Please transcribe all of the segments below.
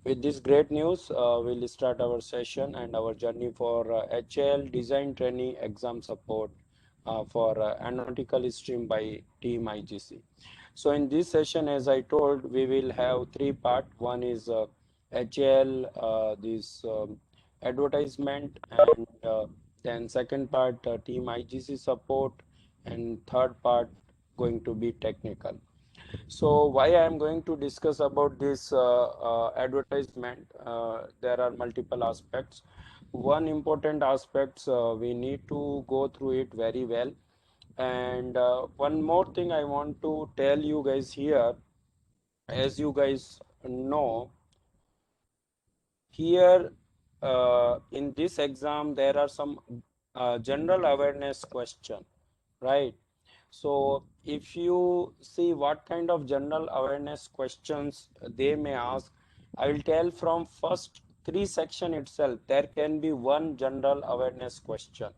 With this great news, we'll start our session and our journey for HAL Design Trainee Exam Support for Aeronautical Stream by Team IGC. So in this session, as I told, we will have three parts. One is HAL, this advertisement, and then second part, Team IGC support, and third part going to be technical. So why I am going to discuss about this advertisement, there are multiple aspects. One important aspects, we need to go through it very well. And one more thing I want to tell you guys here, as you guys know, here in this exam there are some general awareness question, right? So if you see what kind of general awareness questions they may ask, I will tell from first three section itself, there can be one general awareness question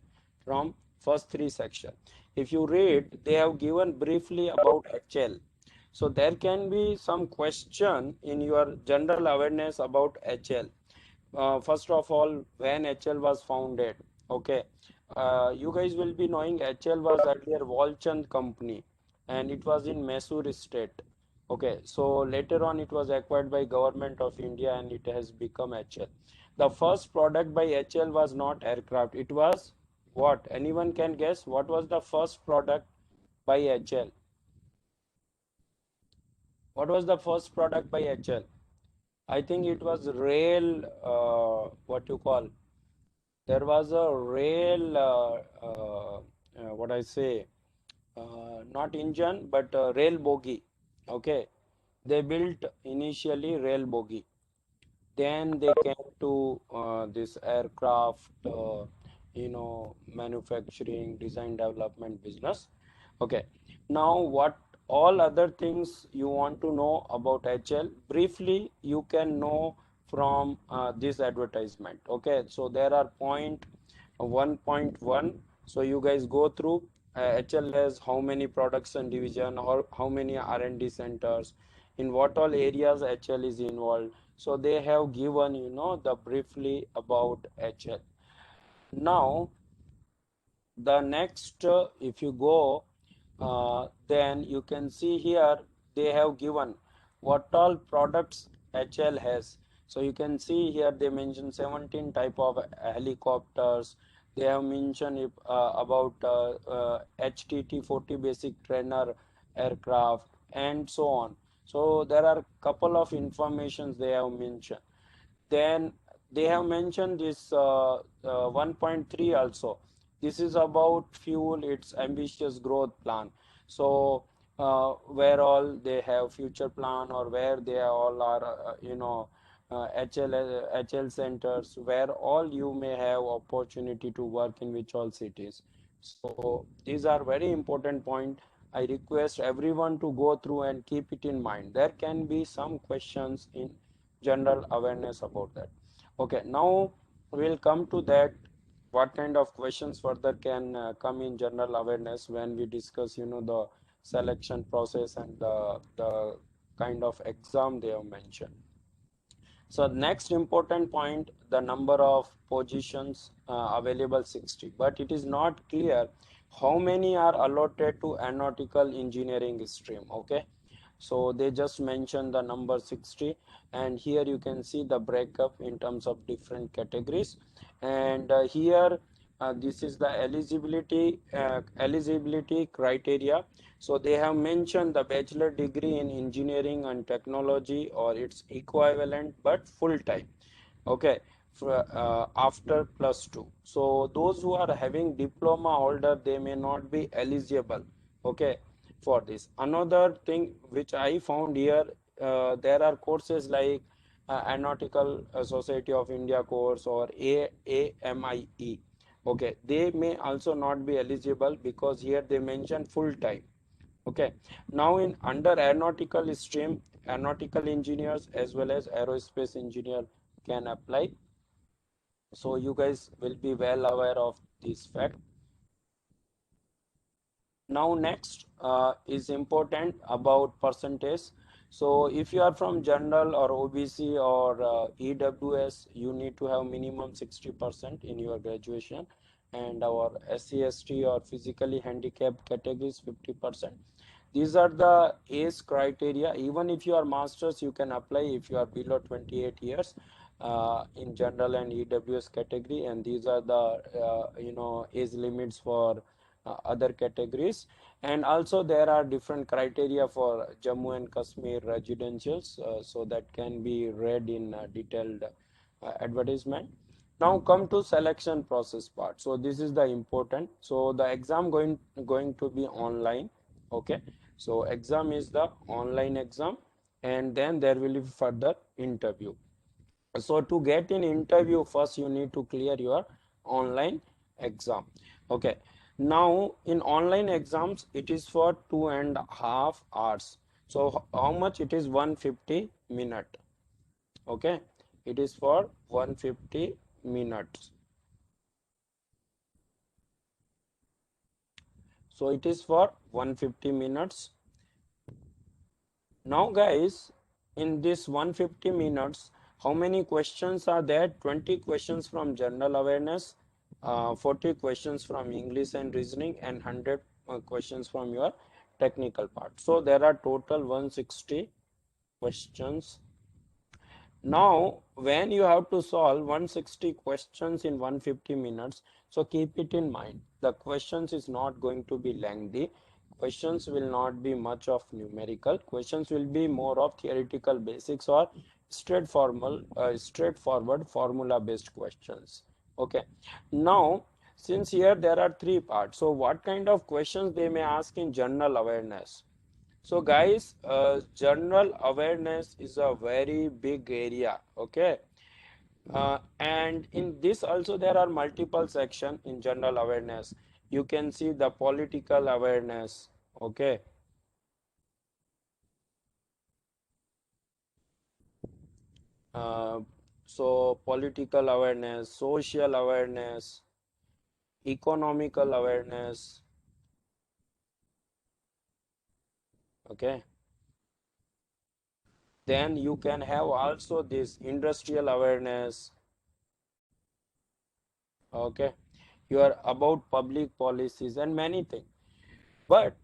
from first three section. If you read, they have given briefly about HL. So there can be some question in your general awareness about HL. First of all, when HL was founded, okay, you guys will be knowing HL was earlier Walchand company and it was in Mysore state. Okay, so later on it was acquired by government of India and it has become HL. The first product by HL was not aircraft. It was what? Anyone can guess what was the first product by HL? What was the first product by HL? I think it was rail, what you call, there was a rail, what I say, not engine, but rail bogie. Okay, they built initially rail bogie. Then they came to this aircraft, manufacturing, design, development business. Okay, now what all other things you want to know about HL, briefly you can know from this advertisement. Okay, so there are point 1.1. So you guys go through. HL has how many production division or how many R&D centers, in what all areas HL is involved. So they have given the briefly about HL. Now the next, if you go, then you can see here they have given what all products HL has. So you can see here they mention 17 type of helicopters. They have mentioned about HTT 40 basic trainer aircraft and so on. So there are couple of informations they have mentioned. Then they have mentioned this 1.3 also. This is about fuel, its ambitious growth plan. So where all they have future plan, or where they all are, HL centers, where all you may have opportunity to work in which all cities. So these are very important point. I request everyone to go through and keep it in mind. There can be some questions in general awareness about that. Okay, now we'll come to that, what kind of questions further can come in general awareness when we discuss the selection process and the kind of exam they have mentioned. So next important point, the number of positions available 60, but it is not clear how many are allotted to aeronautical engineering stream. Okay, so they just mentioned the number 60, and here you can see the breakup in terms of different categories. And here this is the eligibility criteria. So they have mentioned the bachelor degree in engineering and technology or its equivalent but full time. Okay, after +2. So those who are having diploma holder, they may not be eligible. Okay, for this. Another thing which I found here, there are courses like Aeronautical Society of India course or AMIE. Okay, they may also not be eligible because here they mention full time. Okay, now in under aeronautical stream, aeronautical engineers as well as aerospace engineer can apply. So you guys will be well aware of this fact. Now next is important about percentage. So if you are from general or OBC or EWS, you need to have minimum 60% in your graduation, and our SC/ST or physically handicapped categories 50%. These are the age criteria. Even if you are masters, you can apply if you are below 28 years in general and EWS category, and these are the age limits for other categories. And also there are different criteria for Jammu and Kashmir residentials, so that can be read in detailed advertisement. Now come to selection process part. So this is the important. So the exam going to be online. Okay, so exam is the online exam, and then there will be further interview. So to get an interview, first you need to clear your online exam. Okay, now in online exams it is for 2.5 hours. So how much it is? 150 minute. Okay, it is for 150 minutes. So it is for 150 minutes. Now guys, in this 150 minutes, how many questions are there? 20 questions from general awareness, 40 questions from English and reasoning, and 100 questions from your technical part. So there are total 160 questions. Now, when you have to solve 160 questions in 150 minutes, so keep it in mind. The questions is not going to be lengthy. Questions will not be much of numerical. Questions will be more of theoretical basics or straightforward formula-based questions. Okay. Now, since here there are three parts, so what kind of questions they may ask in general awareness? So guys, general awareness is a very big area, okay? And in this also there are multiple sections in general awareness. You can see the political awareness, okay? Uh, so political awareness, social awareness, economical awareness, okay? Then you can have also this industrial awareness, okay? You are about public policies and many things. But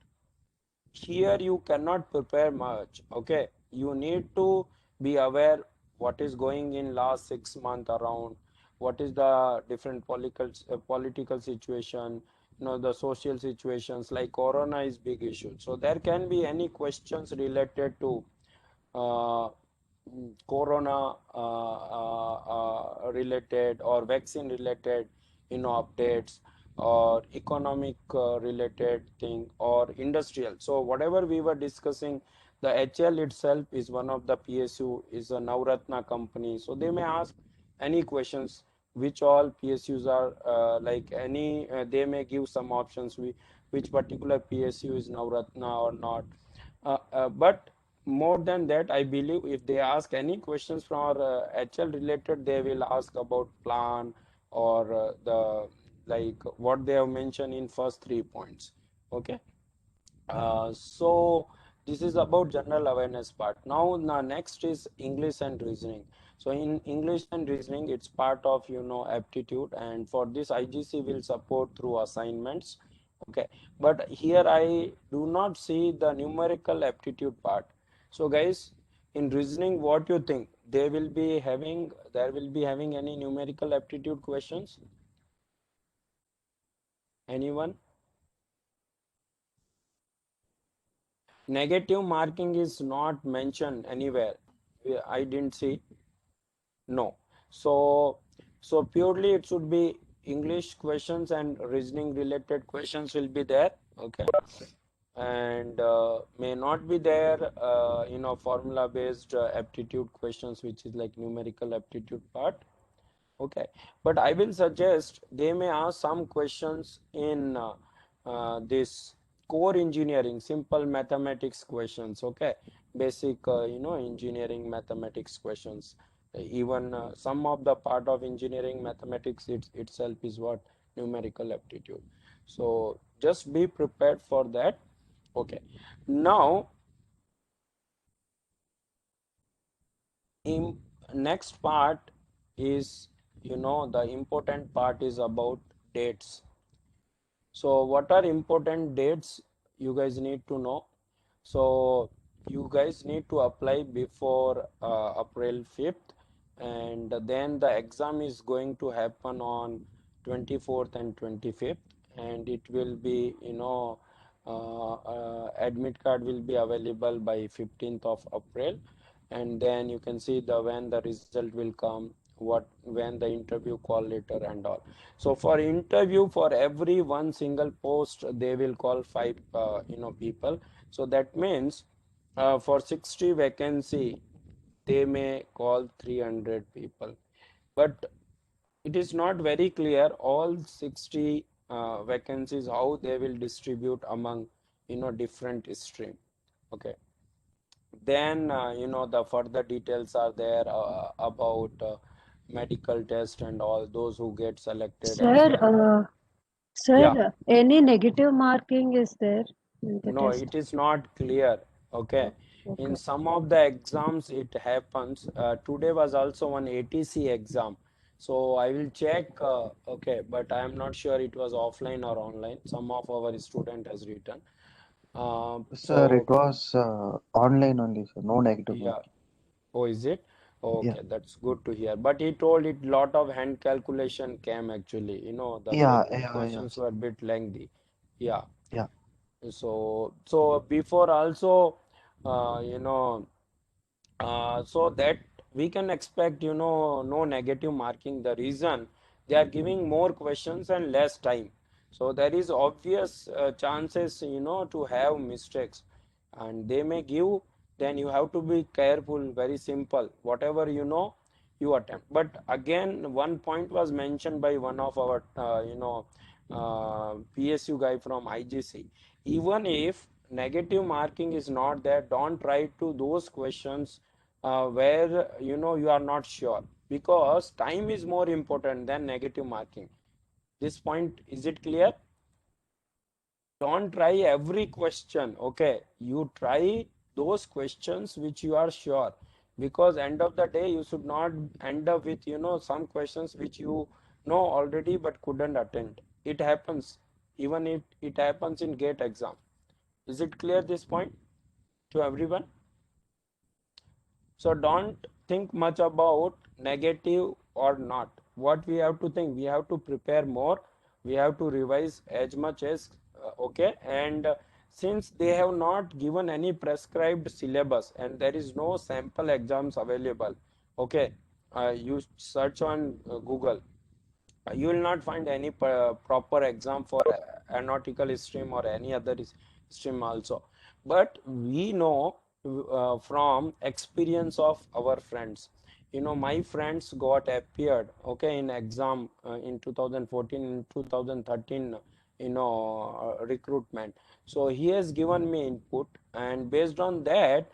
here you cannot prepare much. Okay, you need to be aware what is going in last 6 months around, what is the different political situation, the social situations. Like corona is big issue, so there can be any questions related to uh, corona related or vaccine related updates, or economic related thing, or industrial. So whatever we were discussing, the HL itself is one of the PSU, is a Navratna company, so they may ask any questions which all PSUs are like any they may give some options which particular PSU is Navratna or not. But more than that, I believe if they ask any questions from HL related, they will ask about plan or the like what they have mentioned in first 3 points. Okay. So this is about general awareness part. Now, next is English and reasoning. So in English and reasoning, it's part of aptitude, and for this IGC will support through assignments. Okay, but here I do not see the numerical aptitude part. So guys, in reasoning, what you think? There will be having any numerical aptitude questions? Anyone? Negative marking is not mentioned anywhere. I didn't see. No. So, so purely it should be English questions and reasoning related questions will be there. Okay. And may not be there, formula based aptitude questions, which is like numerical aptitude part. Okay, but I will suggest they may ask some questions in this core engineering, simple mathematics questions. Okay, basic, engineering mathematics questions. Even some of the part of engineering mathematics itself is what numerical aptitude. So just be prepared for that. Okay, now In next part is, the important part is about dates. So what are important dates you guys need to know? So you guys need to apply before April 5th, and then the exam is going to happen on 24th and 25th, and it will be, admit card will be available by 15th of April, and then you can see the when the result will come, what when the interview call letter and all. So for interview, for every one single post they will call five people. So that means for 60 vacancy they may call 300 people, but it is not very clear all 60 vacancies how they will distribute among different stream. Okay, then the further details are there about medical test and all those who get selected as Sir, well. Yeah. sir, any negative marking is there in the No, test? it is not clear. Okay. Oh, In okay. some of the exams, it happens. Today was also one ATC exam. So I will check. Okay, but I am not sure it was offline or online. Some of our student has written. Sir, So it was online only, sir. No negative yeah. marking. Oh, is it? Yeah, Okay, that's good to hear. But he told it lot of hand calculation came actually. The yeah, yeah, yeah, questions were a bit lengthy. Yeah. yeah. So before also, you know, so that we can expect, no negative marking. The reason they are giving more questions and less time. So there is obvious chances, to have mistakes, and they may give. Then you have to be careful. Very simple. Whatever you know, you attempt. But again, one point was mentioned by one of our, PSU guy from IGC. Even if negative marking is not there, don't write to those questions where you are not sure, because time is more important than negative marking. This point, is it clear? Don't try every question. Okay, you try those questions which you are sure, because end of the day you should not end up with some questions which you know already but couldn't attend. It happens. Even if it happens in gate exam. Is it clear, this point, to everyone? So don't think much about negative or not. What we have to think, we have to prepare more, we have to revise as much as okay. And since they have not given any prescribed syllabus and there is no sample exams available, okay, you search on Google, you will not find any proper exam for aeronautical stream or any other stream also. But we know from experience of our friends, my friends got appeared, okay, in exam in 2014, in 2013, recruitment. So he has given me input, and based on that,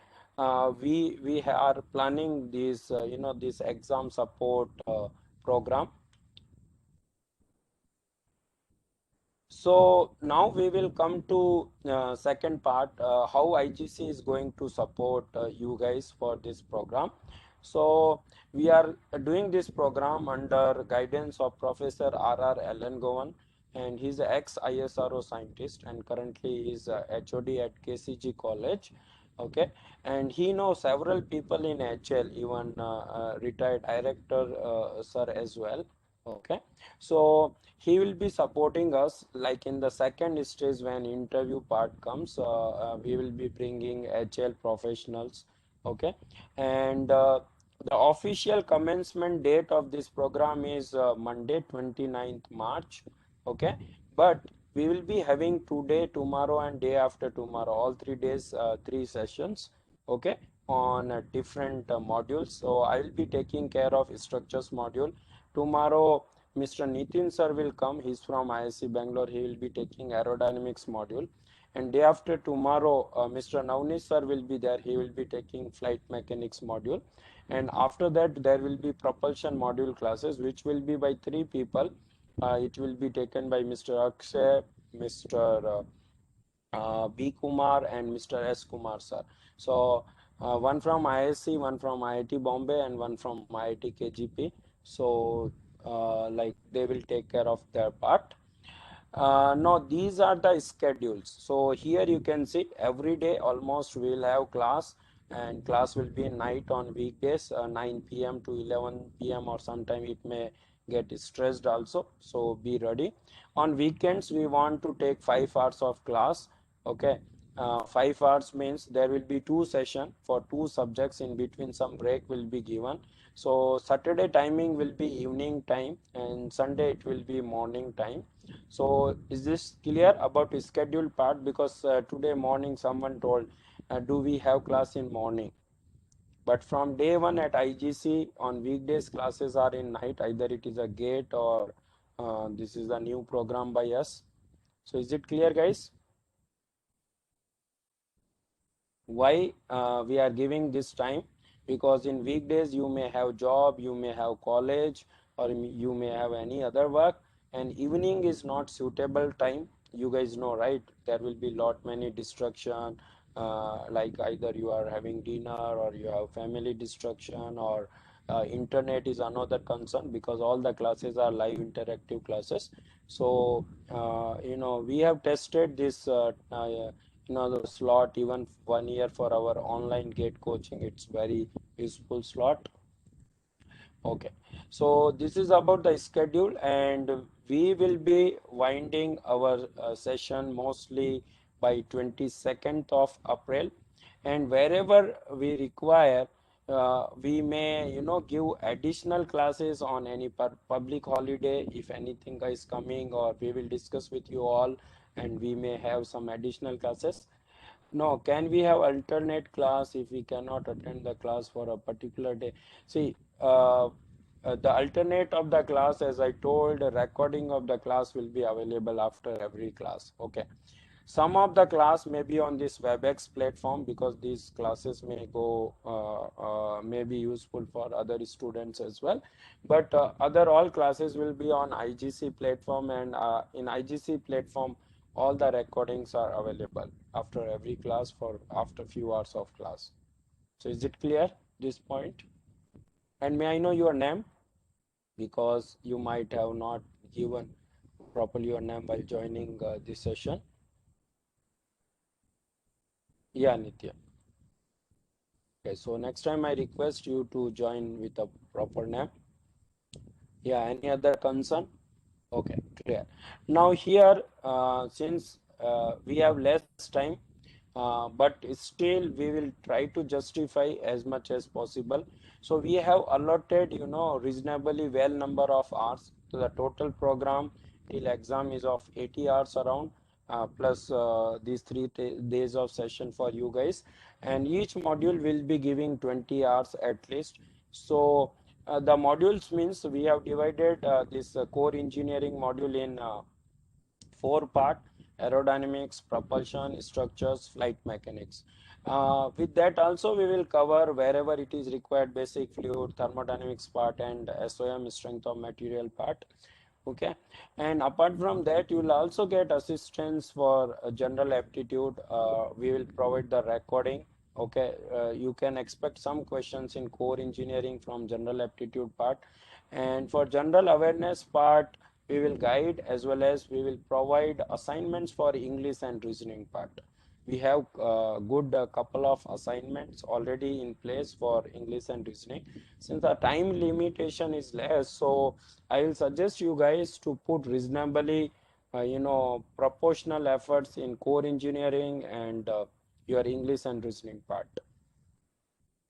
we are planning this exam support program. So now we will come to second part, how IGC is going to support you guys for this program. So we are doing this program under guidance of Professor R.R. Allen Gowan, and he's an ex-ISRO scientist and currently is HOD at KCG College. Okay, and he knows several people in HL, even retired director sir as well. Okay, so he will be supporting us like in the second stage when interview part comes. We will be bringing HL professionals. Okay, and the official commencement date of this program is Monday 29th March. Okay, but we will be having today, tomorrow, and day after tomorrow, all 3 days, three sessions. Okay, on different modules. So I will be taking care of structures module. Tomorrow Mr. Nitin sir will come. He's from ISC Bangalore. He will be taking aerodynamics module. And day after tomorrow, Mr. Navneet sir will be there. He will be taking flight mechanics module. And after that, there will be propulsion module classes, which will be by three people. It will be taken by Mr. Akshay, Mr. B. Kumar and Mr. S. Kumar sir. So one from ISC, one from IIT Bombay, and one from IIT KGP. So like they will take care of their part. No, these are the schedules. So here you can see every day almost we will have class, and class will be night on weekdays, 9 p.m. to 11 p.m. or sometime it may get stressed also. So be ready. On weekends we want to take 5 hours of class. Okay. 5 hours means there will be two session for two subjects. In between some break will be given. So Saturday timing will be evening time and Sunday it will be morning time. So is this clear about the schedule part? Because today morning someone told, do we have class in morning? But from day one at IGC on weekdays classes are in night. Either it is a gate or this is a new program by us. So is it clear, guys? Why we are giving this time? Because in weekdays you may have job, you may have college, or you may have any other work, and evening is not suitable time. You guys know, right? There will be lot many distraction, like either you are having dinner or you have family distraction, or internet is another concern because all the classes are live interactive classes. So we have tested this the slot even 1 year for our online gate coaching. It's very useful slot. Okay, so this is about the schedule, and we will be winding our session mostly by 22nd of April, and wherever we require, we may give additional classes on any public holiday if anything is coming, or we will discuss with you all, and we may have some additional classes. No, can we have alternate class if we cannot attend the class for a particular day? See, the alternate of the class, as I told, a recording of the class will be available after every class. Okay. Some of the class may be on this WebEx platform because these classes may go may be useful for other students as well. But other all classes will be on IGC platform, and in IGC platform, all the recordings are available after every class for after few hours of class. So is it clear this point? And may I know your name? Because you might have not given properly your name while joining this session. Yeah, Nitya. Okay, so next time I request you to join with a proper name. Yeah, any other concern? Okay, clear. Now here, since we have less time, but still we will try to justify as much as possible. So we have allotted, reasonably well number of hours. So the total program till exam is of 80 hours around, plus these 3 days of session for you guys. And each module will be giving 20 hours at least. So the modules means we have divided this core engineering module in 4 part: aerodynamics, propulsion, structures, flight mechanics. With that also we will cover wherever it is required basic fluid thermodynamics part and SOM strength of material part. Okay, and apart from that you will also get assistance for general aptitude. We will provide the recording. Okay, you can expect some questions in core engineering from general aptitude part, and for general awareness part we will guide as well as we will provide assignments for English and reasoning part. We have good couple of assignments already in place for English and reasoning. Since the time limitation is less, so I will suggest you guys to put reasonably proportional efforts in core engineering and your English and reasoning part.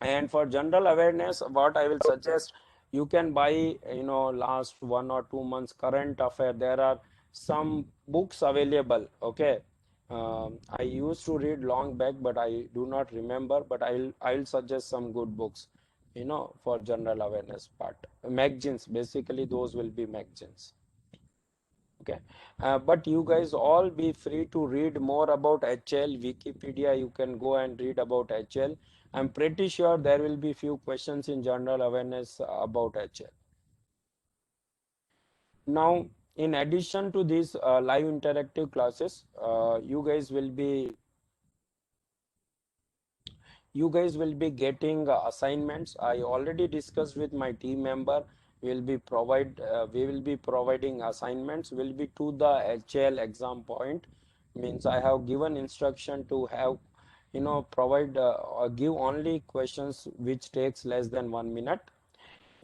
And for general awareness, what I will suggest, you can buy, last 1 or 2 months current affair. There are some books available. Okay. I used to read long back, but I do not remember. But I'll suggest some good books, for general awareness part. Magazines, basically, those will be magazines. Okay, but you guys all be free to read more about HL, Wikipedia. You can go and read about HL. I'm pretty sure there will be few questions in general awareness about HL. Now, in addition to these live interactive classes, you guys will be getting assignments. I already discussed with my team member. We will be providing assignments will be to the HAL exam point. Means I have given instruction to have, provide or give only questions which takes less than 1 minute.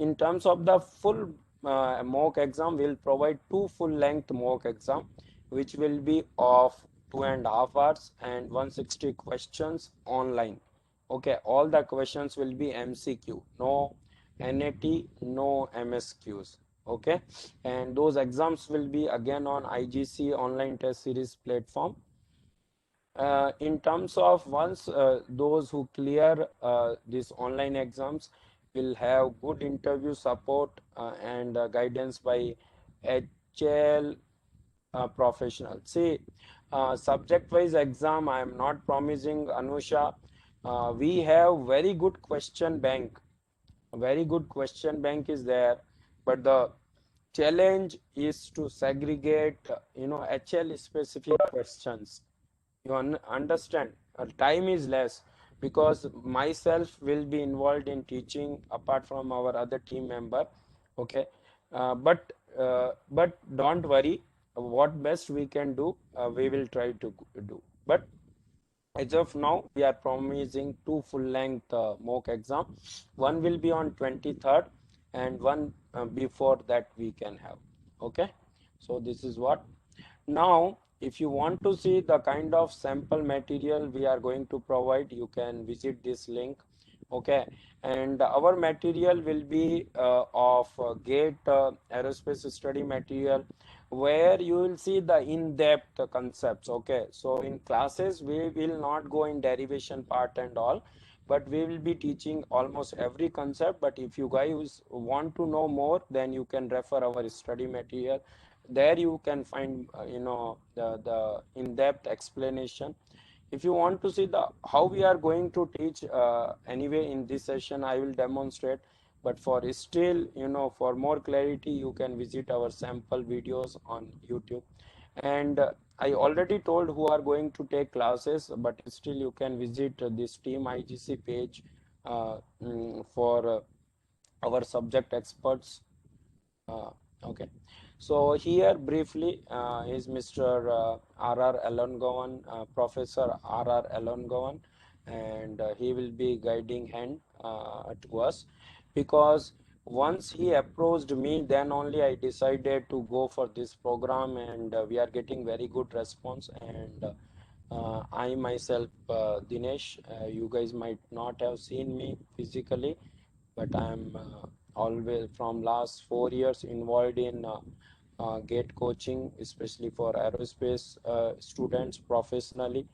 In terms of the full mock exam, we'll provide two full-length mock exam, which will be of 2.5 hours and 160 questions online. Okay, all the questions will be MCQ, no NAT, no MSQs. Okay, and those exams will be again on IGC online test series platform. In terms of once those who clear these online exams will have good interview support and guidance by HL professional. See, subject-wise exam, I am not promising, Anusha. We have very good question bank. A very good question bank is there, but the challenge is to segregate, HL specific questions. You understand, time is less because myself will be involved in teaching apart from our other team member. Okay, but don't worry, what best we can do, we will try to do. But as of now, we are promising two full-length mock exam. One will be on 23rd and one before that we can have. Okay, so this is what. Now, if you want to see the kind of sample material we are going to provide, you can visit this link. Okay, and our material will be of GATE aerospace study material, where you will see the in-depth concepts. Okay, so in classes we will not go in derivation part and all, but we will be teaching almost every concept. But if you guys want to know more, then you can refer our study material. There you can find the in-depth explanation. If you want to see the how we are going to teach, anyway in this session I will demonstrate, but for still, for more clarity, you can visit our sample videos on YouTube. And I already told who are going to take classes, but still you can visit this team IGC page for our subject experts. Okay, so here briefly is Mr. R.R. Elongovan, Professor R.R. Elongovan, and he will be guiding hand to us, because once he approached me, then only I decided to go for this program, and we are getting very good response. And I myself, Dinesh, you guys might not have seen me physically, but I am always from last 4 years involved in GATE coaching, especially for aerospace students professionally.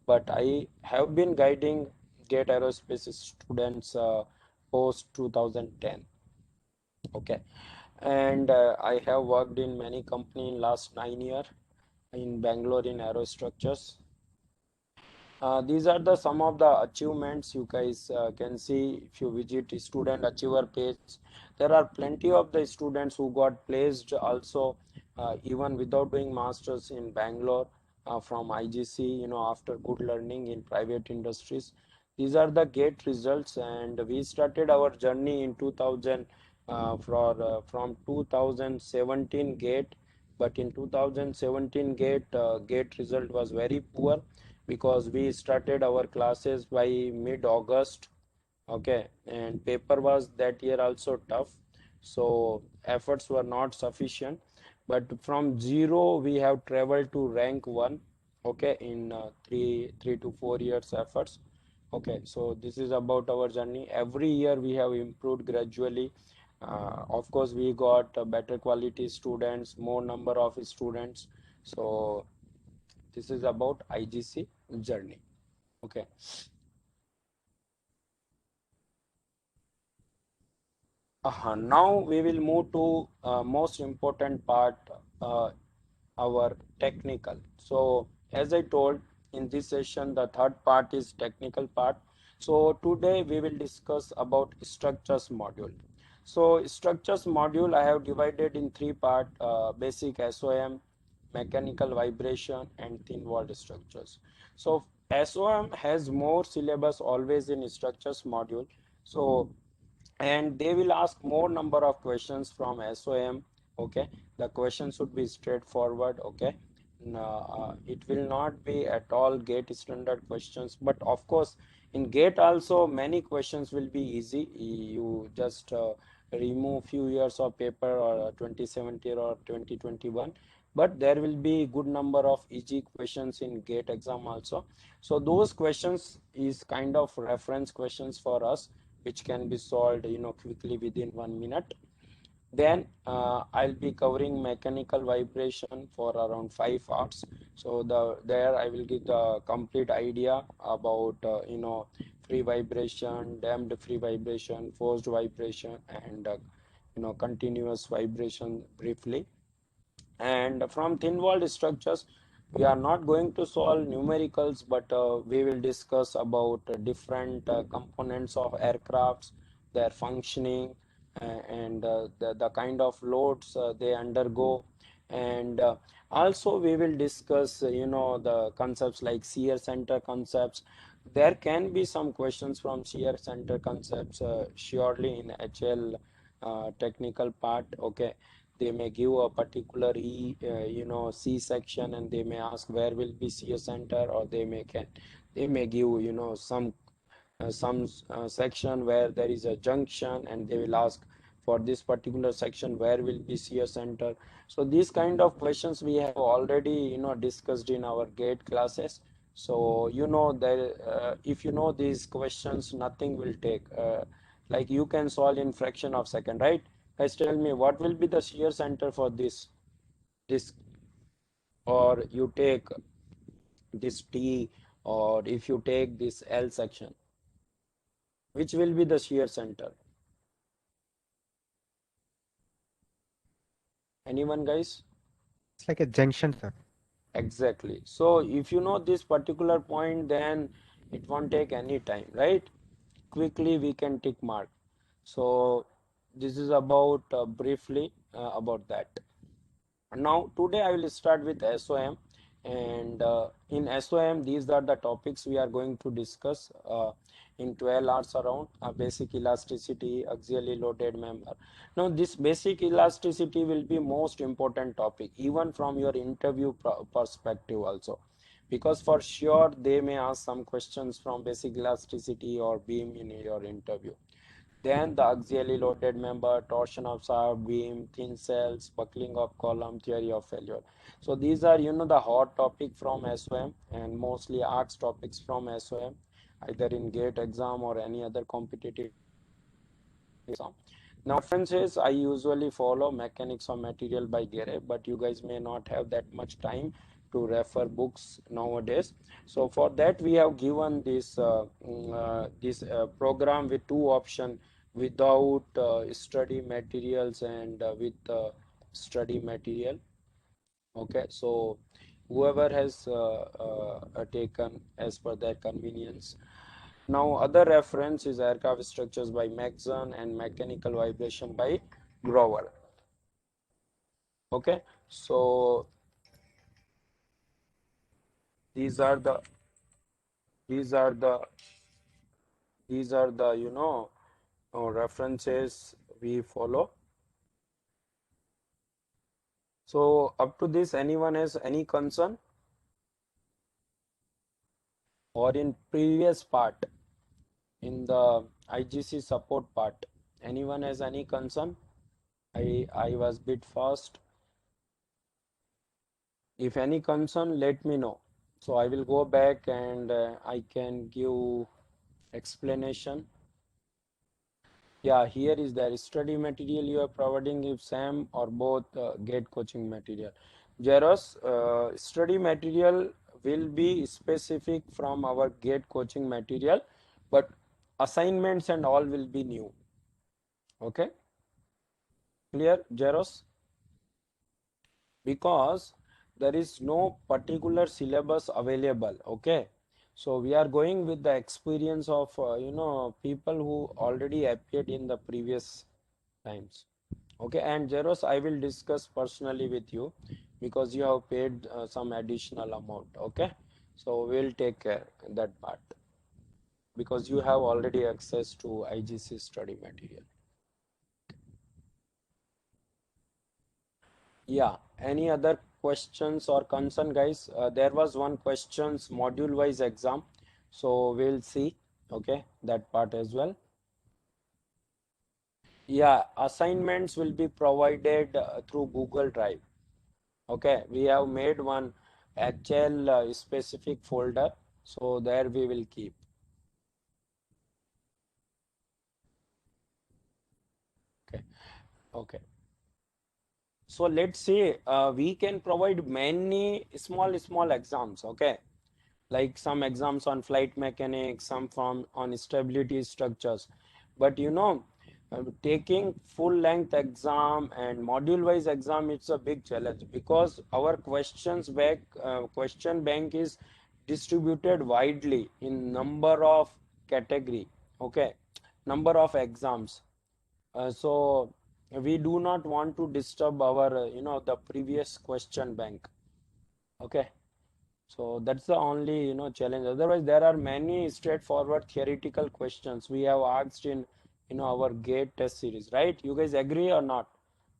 But I have been guiding GATE aerospace students post 2010. Okay, and I have worked in many companies in last 9 years in Bangalore in aerostructures. These are the some of the achievements you guys can see if you visit student achiever page. There are plenty of the students who got placed also, even without doing masters in Bangalore, from IGC, after good learning in private industries. These are the GATE results, and we started our journey in 2000 from 2017 GATE, but in 2017 GATE result was very poor, because we started our classes by mid-August. Okay, and paper was that year also tough, so efforts were not sufficient. But from zero we have traveled to rank one. Okay, in 3 to 4 years efforts. Okay, so this is about our journey. Every year we have improved gradually. Of course, we got better quality students, more number of students. So this is about IGC journey. Okay. Now we will move to most important part, uh, our technical. So as I told in this session, the third part is technical part. So today we will discuss about structures module. So structures module I have divided in three part: basic SOM, mechanical vibration, and thin walled structures. So SOM has more syllabus always in structures module. So, and they will ask more number of questions from SOM. Okay, the question should be straightforward. Okay, it will not be at all GATE standard questions, but of course in GATE also many questions will be easy. You just remove few years of paper or 2017 or 2021, but there will be good number of easy questions in GATE exam also. So those questions is kind of reference questions for us, which can be solved quickly within 1 minute. Then I'll be covering mechanical vibration for around 5 hours. So there I will give the complete idea about free vibration, damped free vibration, forced vibration, and continuous vibration briefly. And from thin walled structures, we are not going to solve numericals, but we will discuss about different components of aircrafts, their functioning, and the kind of loads they undergo. And also we will discuss the concepts like shear center concepts. There can be some questions from shear center concepts surely in HL technical part. Okay, they may give a particular C section, and they may ask where will be shear center, or they may give some section where there is a junction, and they will ask for this particular section where will be shear center. So these kind of questions we have already discussed in our GATE classes. So that if you know these questions, nothing will take like you can solve in fraction of second, right? Guys, tell me what will be the shear center for this, or you take this T, or if you take this L section, which will be the shear center? Anyone, guys? It's like a junction, sir. Exactly. So if you know this particular point, then it won't take any time, right? Quickly we can tick mark. So this is about briefly about that. Now today I will start with SOM, and in SOM these are the topics we are going to discuss in 12 hours around. Basic elasticity, axially loaded member. Now this basic elasticity will be most important topic even from your interview perspective also, because for sure they may ask some questions from basic elasticity or beam in your interview. Then the axially loaded member, torsion of shaft, beam, thin cells, buckling of column, theory of failure. So these are the hot topic from SOM, and mostly asked topics from SOM, either in GATE exam or any other competitive exam. Now references, I usually follow Mechanics of Material by Gere, but you guys may not have that much time to refer books nowadays. So for that we have given this program with two options, without study materials and with study material. Okay, so whoever has taken as per their convenience. Now other reference is Aircraft Structures by Maxon and Mechanical Vibration by Grover. Okay, so these are the these are the these are the references we follow. So up to this, anyone has any concern, or in previous part in the IGC support part, anyone has any concern? I was bit fast. If any concern, let me know. So I will go back and I can give explanation. Yeah, here is the study material you are providing, if SAM or both GATE coaching material. Jeros, study material will be specific from our GATE coaching material, but assignments and all will be new. Okay, clear, Jeros? Because there is no particular syllabus available. Okay, so we are going with the experience of people who already appeared in the previous times. Okay, and Jeros, I will discuss personally with you because you have paid some additional amount. Okay, So we'll take care that part because you have already access to IGC study material. Yeah, any other questions or concern, guys? There was one questions module wise exam, so we'll see, okay, that part as well. Yeah, assignments will be provided through Google Drive. Okay, we have made one HL specific folder, so there we will keep. Okay, okay. So let's say we can provide many small exams. Okay, like some exams on flight mechanics, some from on stability structures. But taking full length exam and module wise exam, it's a big challenge because our question bank is distributed widely in number of category, okay, number of exams. So we do not want to disturb our the previous question bank, okay. So that's the only challenge. Otherwise, there are many straightforward theoretical questions we have asked in our GATE test series, right? You guys agree or not?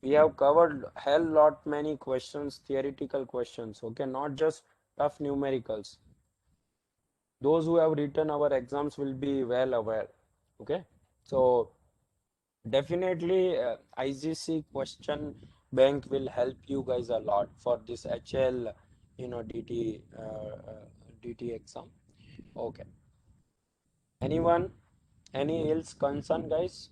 We have covered hell lot many questions, theoretical questions, okay, not just tough numericals. Those who have written our exams will be well aware, okay. So definitely IGC question bank will help you guys a lot for this HL DT exam. Okay, anyone, any else concern, guys?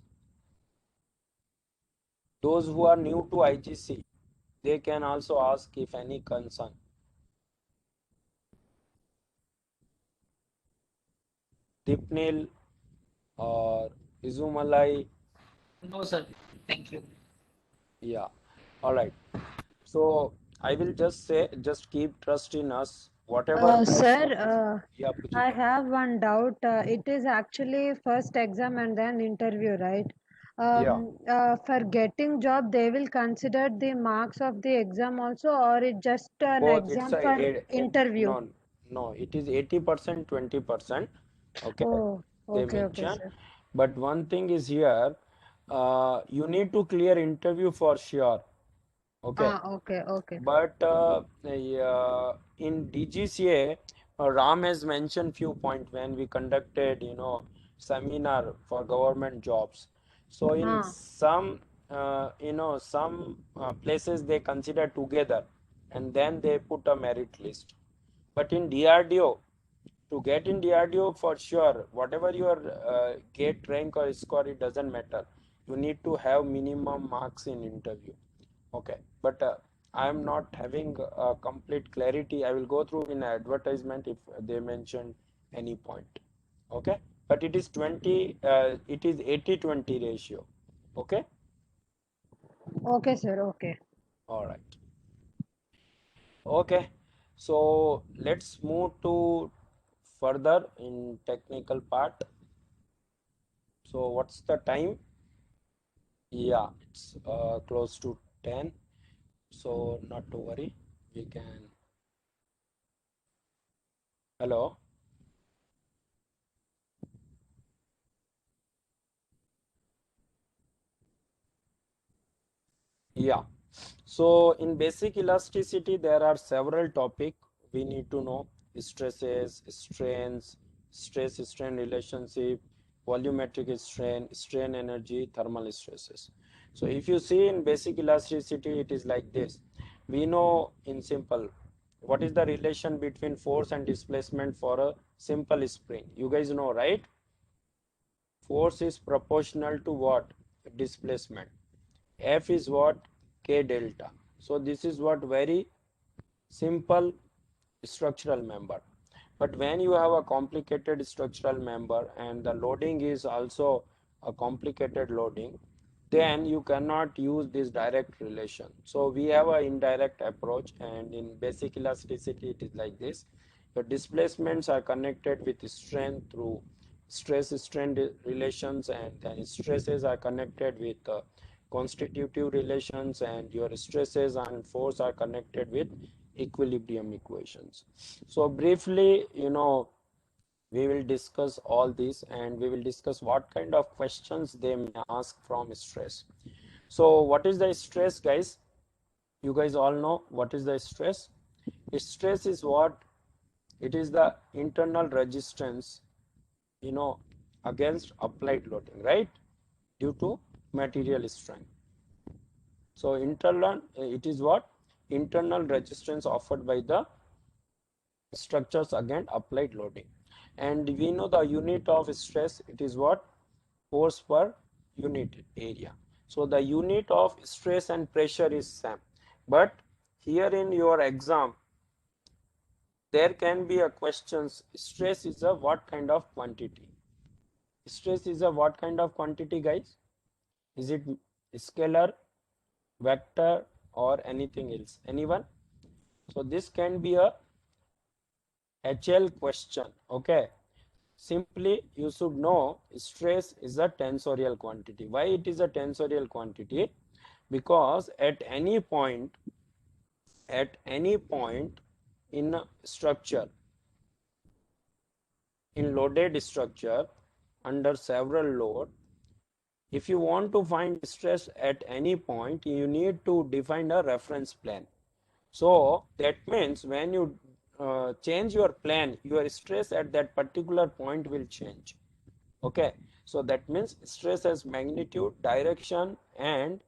Those who are new to IGC, they can also ask if any concern. Dipnil or Izumalai. No, sir. Thank you. Yeah, all right. So I will just say, just keep trust in us. Whatever Sir, question is, yeah, I Pujita. have one doubt. It is actually first exam and then interview, right? Yeah. For getting job, they will consider the marks of the exam also, or it just an Both, it's exam for interview? no, it is 80%, 20%. Okay, Oh, they okay, okay, mention. sir. But one thing is here, you need to clear interview for sure. Okay. Okay, okay. But in DGCA, Ram has mentioned few points when we conducted, seminar for government jobs. So in Ah, some places they consider together, and then they put a merit list. But in DRDO, to get in DRDO for sure, whatever your gate rank or score, it doesn't matter. You need to have minimum marks in interview. Okay, but I am not having complete clarity. I will go through in advertisement if they mention any point. Okay, but it is 20, it is 80-20 ratio. Okay, okay, sir. Okay. all right. Okay, so let's move to further in technical part. So what's the time? Yeah, it's close to 10. So not to worry, we can. Hello. Yeah. So in basic elasticity, there are several topics we need to know: stresses, strains, stress-strain relationship, volumetric strain, strain energy, thermal stresses. So if you see in basic elasticity, it is like this. We know in simple, what is the relation between force and displacement for a simple spring? You guys know, right? Force is proportional to what? Displacement. F is what? K delta. So this is what very simple structural member. But when you have a complicated structural member and the loading is also a complicated loading, then you cannot use this direct relation. So we have an indirect approach, and in basic elasticity it is like this. Your displacements are connected with strain through stress strain relations, and then stresses are connected with constitutive relations, and your stresses and force are connected with equilibrium equations. So briefly, we will discuss all this, and we will discuss what kind of questions they may ask from stress. So what is the stress, guys? You guys all know what is the stress. Stress is what? It is the internal resistance, against applied loading, right? Due to material strength. So internal, it is what? Internal resistance offered by the structures against applied loading. And we know the unit of stress, it is what? Force per unit area. So the unit of stress and pressure is same. But here in your exam, there can be a questions, stress is a what kind of quantity? Stress is a what kind of quantity, guys? Is it scalar, vector, or anything else? Anyone? So this can be a HL question. Okay. Simply you should know stress is a tensorial quantity. Why it is a tensorial quantity? Because at any point in a structure, in loaded structure under several load, if you want to find stress at any point, you need to define a reference plane. So that means when you change your plan, your stress at that particular point will change. Okay, so that means stress has magnitude, direction, and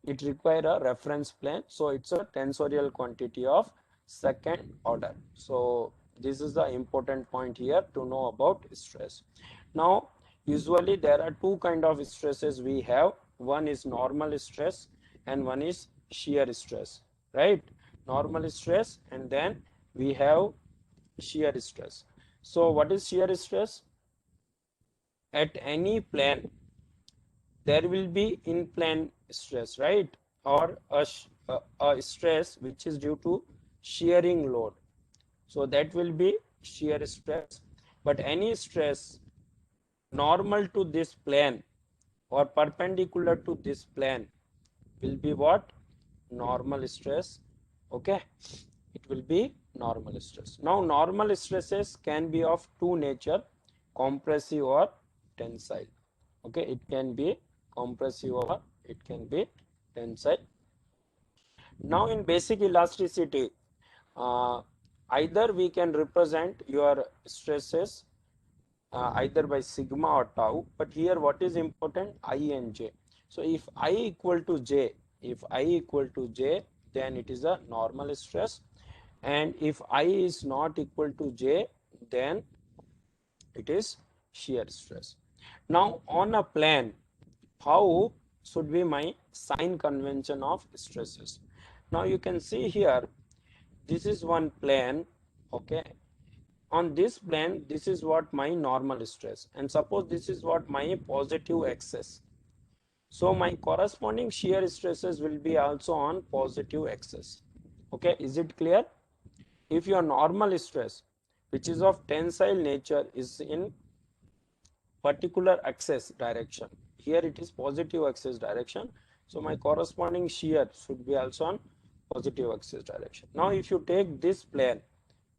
it require a reference plane. So it's a tensorial quantity of second order. So this is the important point here to know about stress. Now usually there are two kind of stresses we have. One is normal stress and one is shear stress, right? Normal stress, and then we have shear stress. So what is shear stress? At any plane there will be in plane stress, right? Or a stress which is due to shearing load, so that will be shear stress. But any stress normal to this plane or perpendicular to this plane will be what? Normal stress. Okay, it will be normal stress. Now normal stresses can be of two nature, compressive or tensile. Okay, it can be compressive or it can be tensile. Now in basic elasticity, uh, either we can represent your stresses either by sigma or tau, but here what is important? I and j. So if I equal to j, then it is a normal stress, and if I is not equal to j, then it is shear stress. Now on a plane, how should be my sign convention of stresses? Now you can see here, this is one plane. Okay, on this plane, this is what my normal stress, and suppose this is what my positive axis. So my corresponding shear stresses will be also on positive axis. Okay, is it clear? If your normal stress, which is of tensile nature, is in particular axis direction, here it is positive axis direction, so my corresponding shear should be also on positive axis direction. Now if you take this plane,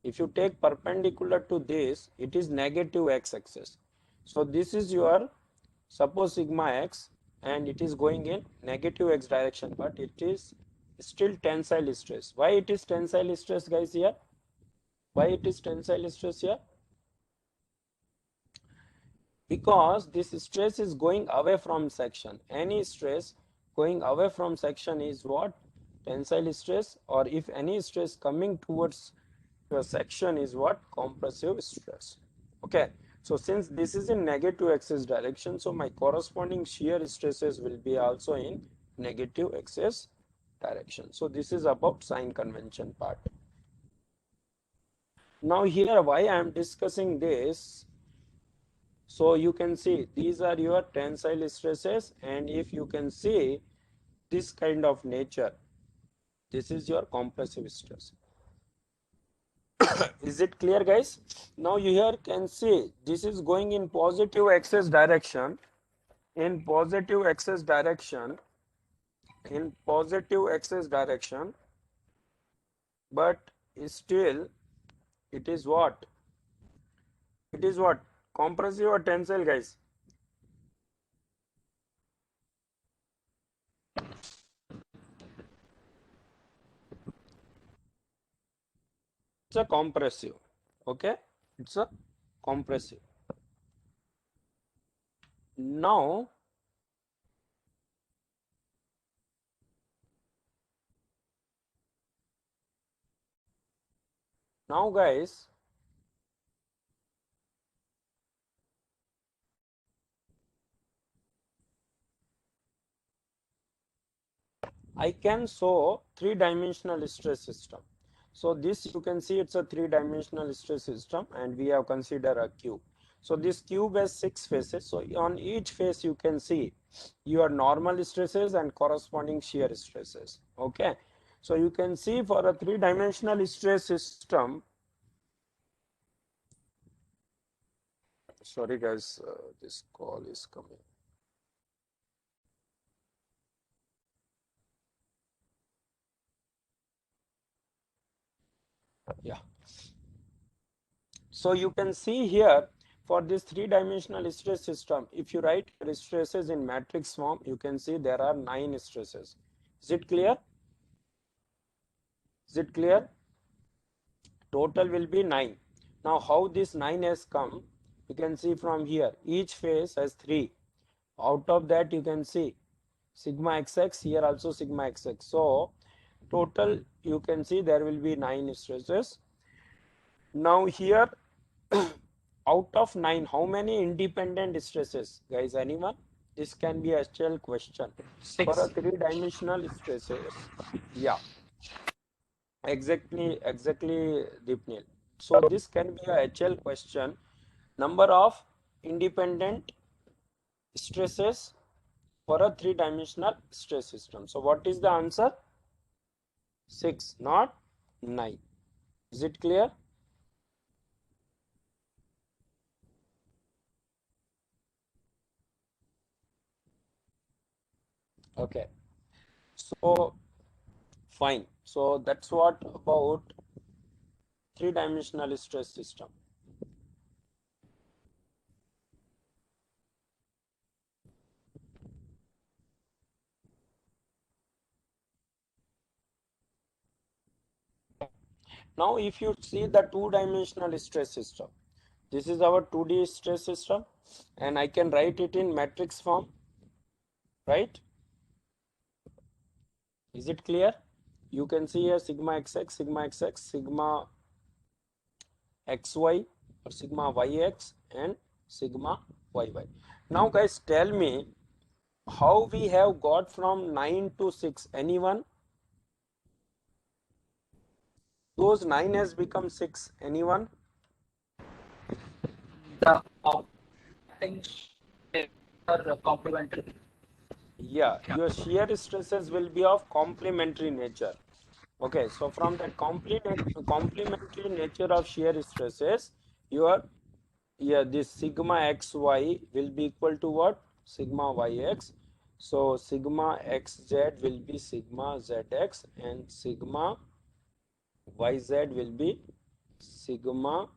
if you take perpendicular to this, it is negative x-axis. So this is your, suppose sigma x, and it is going in negative x direction, but it is still tensile stress. Why it is tensile stress, guys? Here, why it is tensile stress here? Because this stress is going away from section. Any stress going away from section is what? Tensile stress. Or if any stress coming towards your section is what? Compressive stress. Okay, so since this is in negative axis direction, so my corresponding shear stresses will be also in negative axis direction. So this is about sign convention part. Now here, why I am discussing this, so you can see these are your tensile stresses, and if you can see this kind of nature, this is your compressive stress. Is it clear, guys? Now you here can see this is going in positive axis direction, in positive axis direction, but still it is what? It is what? Compressive or tensile, guys? It's a compressive. Okay, it's a compressive. Now guys, I can show three-dimensional stress system. So this you can see it's a three-dimensional stress system, and we have considered a cube. So this cube has 6 faces. So on each face you can see your normal stresses and corresponding shear stresses. Okay. So you can see for a three-dimensional stress system. Sorry guys, this call is coming. Yeah. So you can see here for this three-dimensional stress system, if you write your stresses in matrix form, you can see there are 9 stresses. Is it clear? Is it clear? Total will be 9. Now how this 9 has come, you can see from here, each phase has 3. Out of that you can see sigma xx, here also sigma xx. So total you can see there will be 9 stresses. Now here out of 9, how many independent stresses, guys? Anyone? This can be a HL question. For a 6. three-dimensional stresses. Yeah, exactly, Deepnil. So this can be a HL question. Number of independent stresses for a three-dimensional stress system. So what is the answer? 6, not 9. Is it clear? Okay. So fine. So that's what about three-dimensional stress system. Now if you see the two-dimensional stress system, this is our 2D stress system, and I can write it in matrix form, right? Is it clear? You can see here sigma xx, sigma xy, or sigma yx, and sigma yy. Now guys, tell me how we have got from 9 to 6. Anyone? Those 9 has become 6. Anyone? The things are complementary. Yeah, your shear stresses will be of complementary nature. Okay, so from that complementary nature of shear stresses, your this sigma xy will be equal to what? Sigma yx. So sigma xz will be sigma zx, and sigma yz will be sigma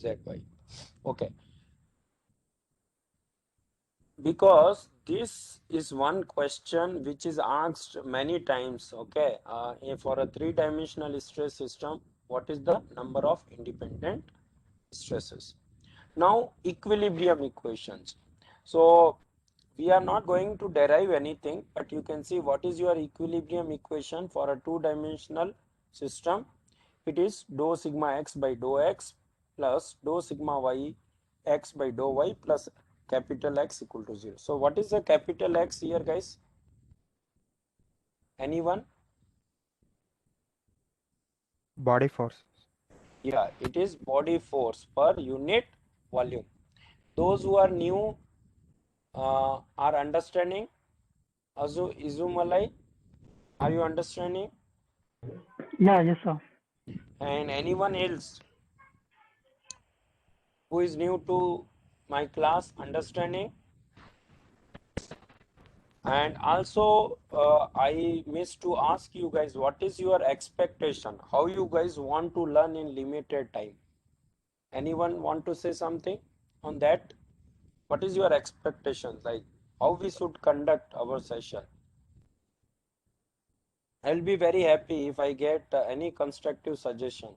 zy. Okay, because this is one question which is asked many times. Okay, for a three-dimensional stress system, what is the number of independent stresses? Now equilibrium equations. So we are not going to derive anything, but you can see what is your equilibrium equation for a two-dimensional system. It is dou sigma x by dou x plus dou sigma y x by dou y plus capital X equal to 0. So what is the capital X here, guys? Anyone? Body force. Yeah, it is body force per unit volume. Those who are new are understanding. Izumalai, are you understanding? Yeah, yes, sir. And anyone else who is new to my class understanding? And also, I missed to ask you guys, what is your expectation? How you guys want to learn in limited time? Anyone want to say something on that? What is your expectation? Like how we should conduct our session? I'll be very happy if I get any constructive suggestion.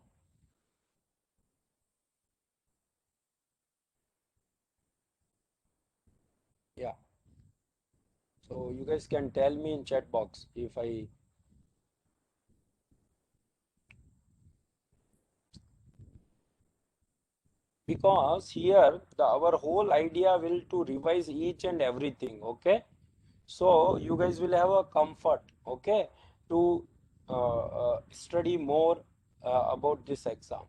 Yeah. So you guys can tell me in chat box if I, because here our whole idea will to revise each and everything. Okay. So you guys will have a comfort, okay, to study more about this exam.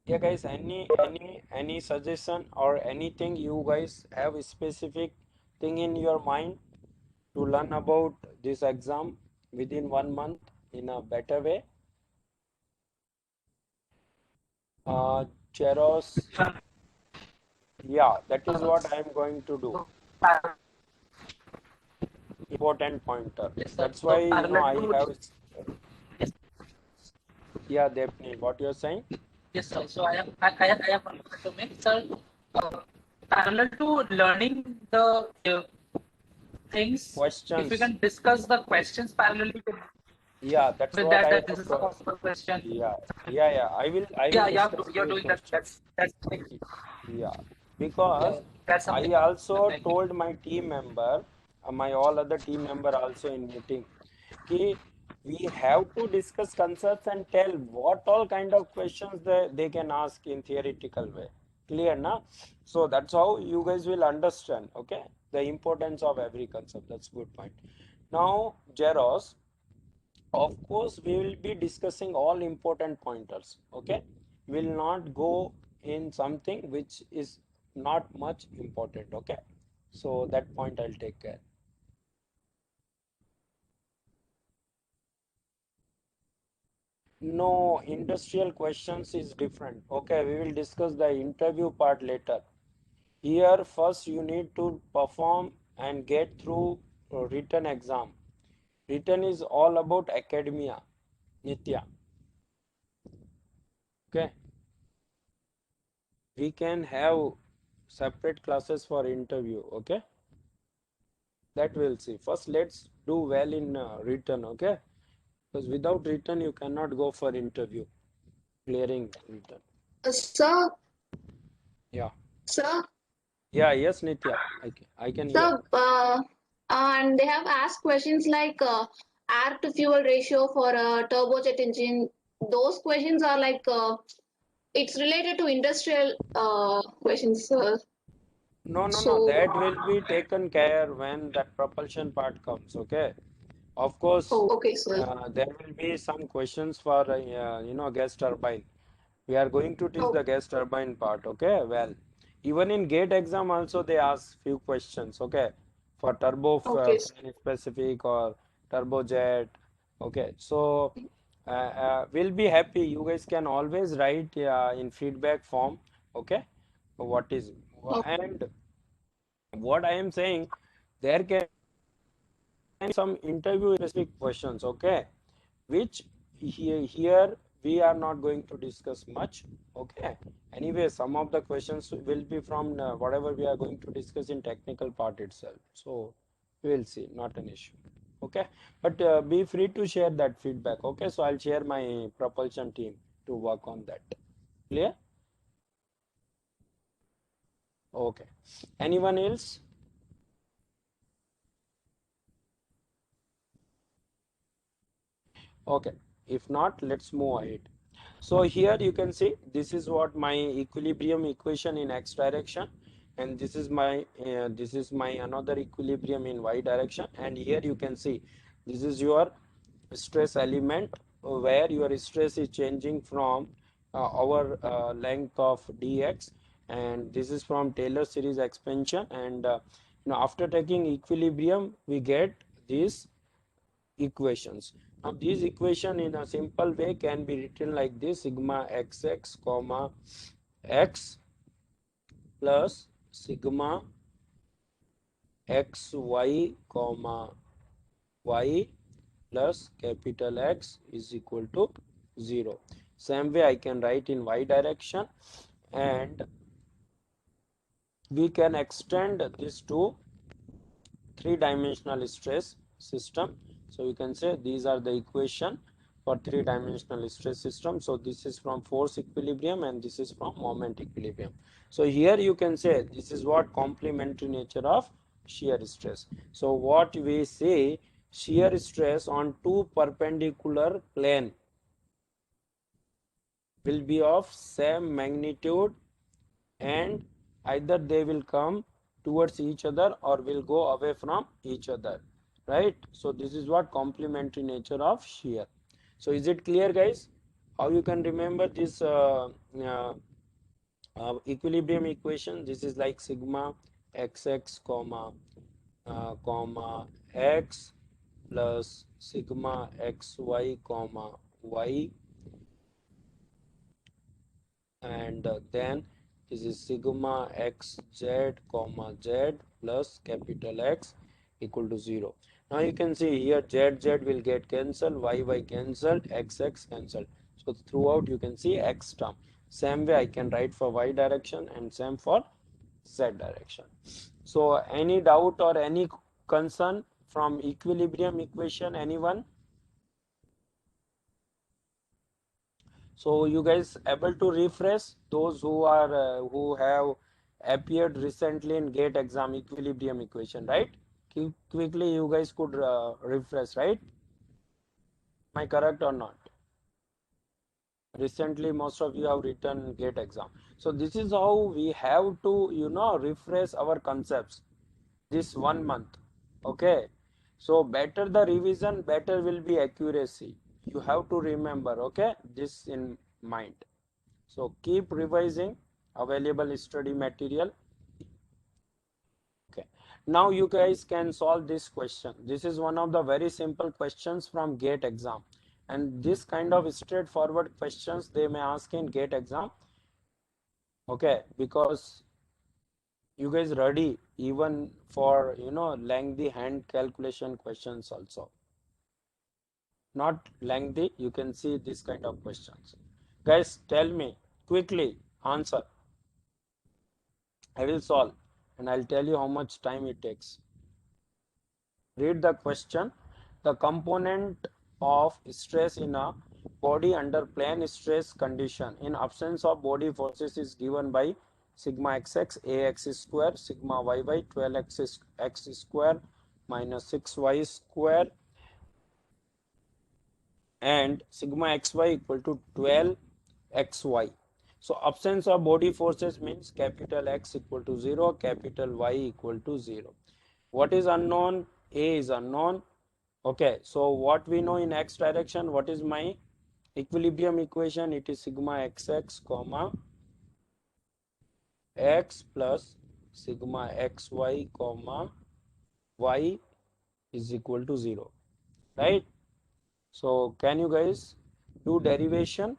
Yeah, guys, any suggestion or anything you guys have a specific thing in your mind to learn about this exam within 1 month in a better way? Cheros, yeah, that is what I am going to do. Important pointer. Yes, sir. That's So why, parallel I to have, yes, yeah, Depni, what you're saying? yes, sir. So I have one point to make, sir. Uh, Parallel to learning the things, if we Questions. can discuss the questions parallelly Yeah, that's with what that, I that this is a have. possible question. Yeah, yeah. I will Yeah, yeah, discuss you're few doing that. questions. Like, Yeah, yeah, because that's something I I'm also making. told my team member, my all other team member also in meeting, कि we have to discuss concepts and tell what all kind of questions they can ask in theoretical way. Clear, na? So that's how you guys will understand, okay, the importance of every concept. That's good point. Now, Jeros, of course, we will be discussing all important pointers. Okay, will not go in something which is not much important. Okay, so that point I'll take care. No, industrial questions is different. Okay, we will discuss the interview part later. Here, first you need to perform and get through written exam. Written is all about academia, Nitya. Okay, we can have separate classes for interview. Okay, that we'll see. First, let's do well in written. Okay, because without written you cannot go for interview. Clearing written. Sir, Yeah, sir, yeah, yes, Nitya, I can hear. sir, and they have asked questions like air to fuel ratio for a turbojet engine. Those questions are like it's related to industrial questions. No, no, no, So, that will be taken care when that propulsion part comes. Okay, of course, oh, okay, sir. there will be some questions for gas turbine. We are going to teach Oh, the gas turbine part. Okay, well, even in gate exam also they ask few questions. Okay, for okay, fan specific or turbojet. Okay, so we'll be happy. You guys can always write in feedback form. Okay, what is, oh, and what I am saying, there can be some interview specific questions, okay, which here we are not going to discuss much, okay. Anyway, some of the questions will be from whatever we are going to discuss in technical part itself, so we will see, not an issue, okay. But be free to share that feedback, okay. So I'll share my propulsion team to work on that. Clear? Okay. Anyone else? Okay, if not, let's move ahead. So here you can see this is what my equilibrium equation in x direction, and this is my another equilibrium in y direction, and here you can see this is your stress element where your stress is changing from our length of dx, and this is from Taylor series expansion, and after taking equilibrium we get this equations. Now these equation in a simple way can be written like this: sigma xx comma x plus sigma xy comma y plus capital X is equal to 0. Same way I can write in y direction, and we can extend this to three-dimensional stress system. So you can say these are the equation for three-dimensional stress system. So this is from force equilibrium and this is from moment equilibrium. So here you can say this is what complementary nature of shear stress. So what we say, shear stress on two perpendicular plane will be of same magnitude, and either they will come towards each other or will go away from each other, right? So this is what complementary nature of shear. So is it clear, guys, how you can remember this equilibrium equation? This is like sigma xx comma x plus sigma xy comma y, and then this is sigma xz comma z plus capital X equal to 0. Now you can see here z will get cancelled, y cancelled, x cancelled. So throughout you can see x term. Same way I can write for y direction and same for z direction. So any doubt or any concern from equilibrium equation, anyone? So you guys able to refresh those who are who have appeared recently in GATE exam equilibrium equation, right? Quickly you guys could refresh, right? Am I correct or not? Recently most of you have written GATE exam. So this is how we have to, you know, refresh our concepts this 1 month. Okay, so better the revision, better will be accuracy. You have to remember, okay, this in mind. So keep revising available study material. Okay, now you guys can solve this question. This is one of the very simple questions from GATE exam, and this kind of straightforward questions they may ask in GATE exam. Okay, because you guys ready even for, you know, lengthy hand calculation questions also. Not lengthy, you can see this kind of questions. Guys, tell me quickly answer. I will solve and I'll tell you how much time it takes. Read the question. The component of stress in a body under plane stress condition in absence of body forces is given by sigma xx ax square, sigma yy 12x x square minus 6y square, and sigma xy equal to 12xy. So absence of body forces means capital X equal to 0, capital Y equal to 0. What is unknown? A is unknown. Okay, so what we know in X direction, what is my equilibrium equation? It is sigma xx comma x plus sigma xy comma y is equal to 0, right? So can you guys do derivation,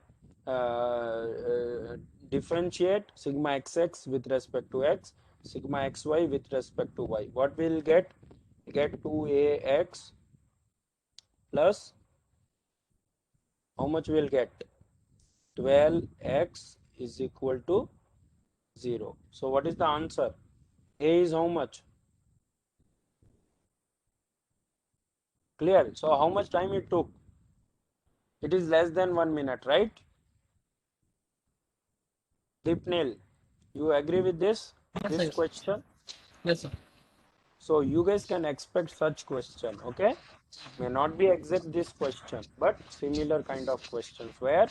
differentiate sigma xx with respect to x, sigma xy with respect to y? What will get 2ax plus how much will get 12x is equal to 0. So what is the answer? A is how much? Clear? So how much time it took? It is less than 1 minute, right? Dipnil, you agree with this? Yes, This sir. question? Yes, sir. So you guys can expect such question, okay? May not be exact this question, but similar kind of questions where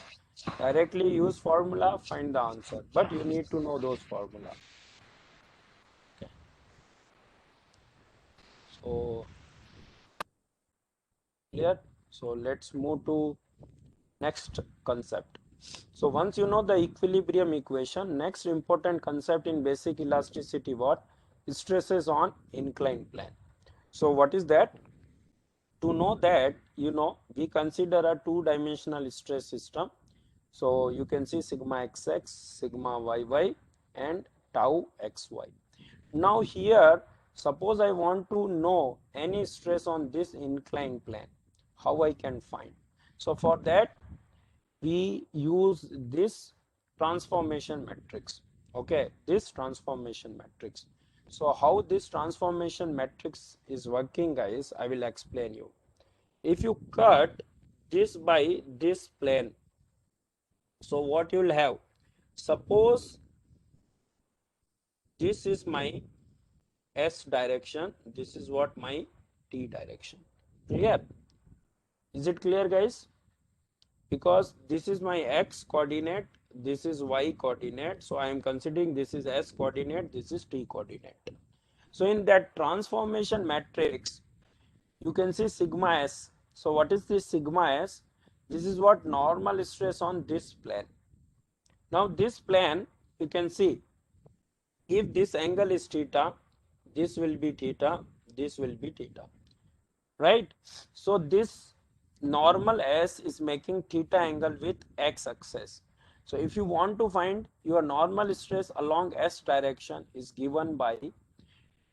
directly use formula, find the answer. But you need to know those formula. Okay. So clear? So let's move to next concept. So once you know the equilibrium equation, next important concept in basic elasticity, what? Stresses on inclined plane. So what is that? To know that, you know, we consider a two-dimensional stress system. So you can see sigma xx, sigma yy, and tau xy. Now here suppose I want to know any stress on this inclined plane, how I can find? So for that we use this transformation matrix. Okay, this transformation matrix. So how this transformation matrix is working, guys, I will explain you. If you cut this by this plane, so what you will have, suppose this is my S direction, this is what my T direction. Clear? Is it clear, guys? Because this is my X coordinate, this is Y coordinate, so I am considering this is S coordinate, this is T coordinate. So in that transformation matrix, you can see sigma S. So what is this sigma S? This is what normal stress on this plane. Now this plane, you can see, if this angle is theta, this will be theta, this will be theta, right? So this normal S is making theta angle with X axis. So if you want to find your normal stress along S direction is given by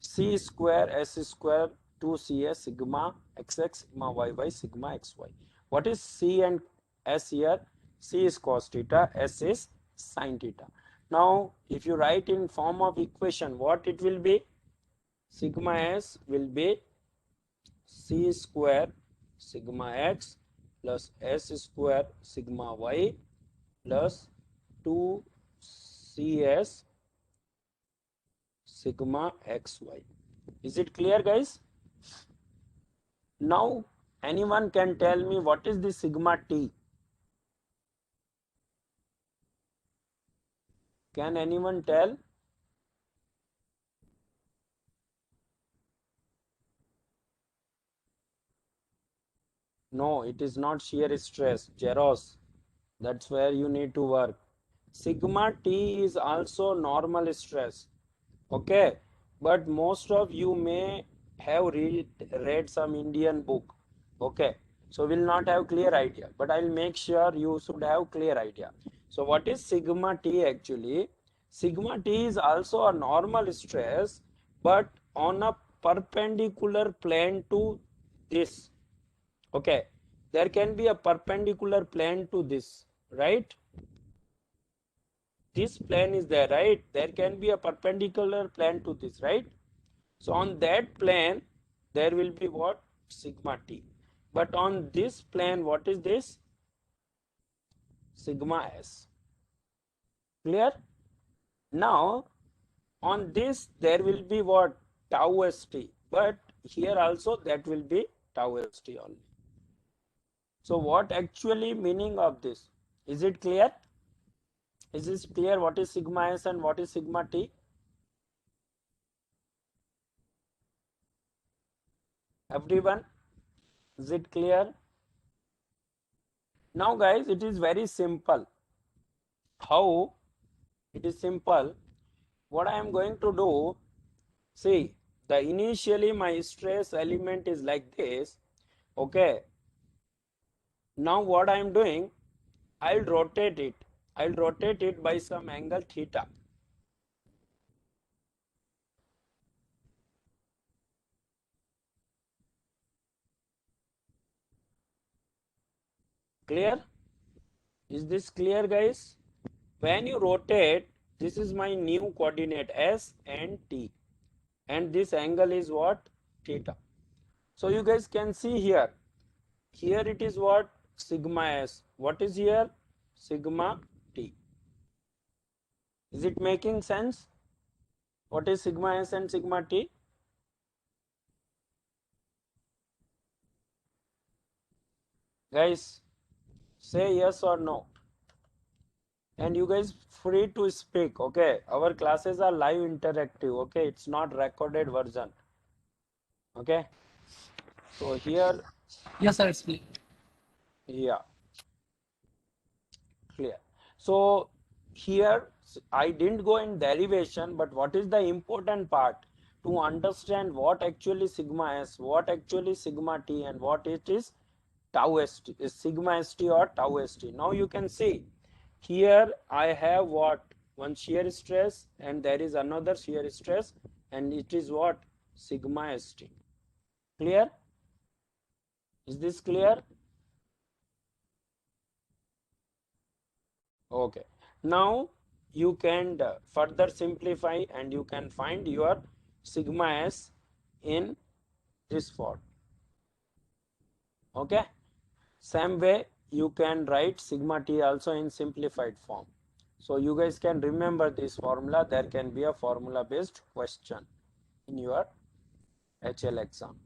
C square S square 2CS sigma XX sigma YY sigma XY. What is C and S here? C is cos theta, S is sin theta. Now if you write in form of equation, what it will be? Sigma S will be C square sigma X plus S square sigma Y plus 2CS sigma XY. Is it clear, guys? Now anyone can tell me what is the sigma T? Can anyone tell? No, it is not shear stress, Jeros. That's where you need to work. Sigma T is also normal stress. Okay, but most of you may have read some Indian book. Okay, so will not have clear idea, but I'll make sure you should have clear idea. So what is sigma T actually? Sigma T is also a normal stress, but on a perpendicular plane to this. Okay, there can be a perpendicular plane to this, right? This plane is there, right? There can be a perpendicular plane to this, right? So on that plane, there will be what? Sigma T. But on this plane, what is this? Sigma S. Clear? Now, on this, there will be what? Tau ST. But here also, that will be tau ST only. So what actually meaning of this? Is it clear? Is this clear what is sigma S and what is sigma T? Everyone, is it clear? Now guys, it is very simple. How? It is simple. What I am going to do, see, the initially my stress element is like this. Okay. Now what I am doing, I'll rotate it. I'll rotate it by some angle theta. Clear? Is this clear, guys? When you rotate, this is my new coordinate S and T. And this angle is what? Theta. So you guys can see here. Here it is what? Sigma S. What is here? Sigma T. Is it making sense? What is sigma S and sigma T? Guys, say yes or no. And you guys free to speak, okay? Our classes are live interactive, okay? It's not recorded version, okay? So here, Yes, sir, it's clear. yeah, clear. So here I didn't go in derivation, but what is the important part to understand what actually sigma S, what actually sigma T, and what it is tau st, is sigma st or tau st. Now you can see here I have what? One shear stress and there is another shear stress, and it is what? sigma st. Clear? Is this clear? Okay. Now you can further simplify and you can find your sigma s in this form. Okay. Same way you can write sigma t also in simplified form. So you guys can remember this formula. There can be a formula based question in your HL exam.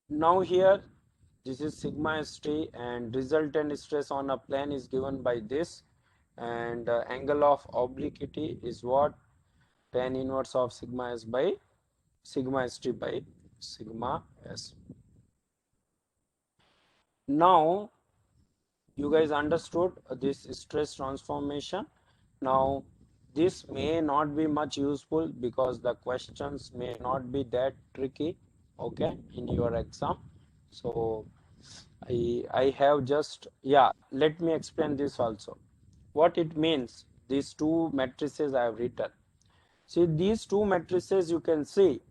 Now here this is sigma st and resultant stress on a plane is given by this, and angle of obliquity is what? Tan inverse of sigma s by sigma st by sigma s. Now you guys understood this stress transformation. Now this may not be much useful because the questions may not be that tricky, okay, in your exam. So I have just, yeah, let me explain this also. What it means, these two matrices I have written. See, these two matrices you can see.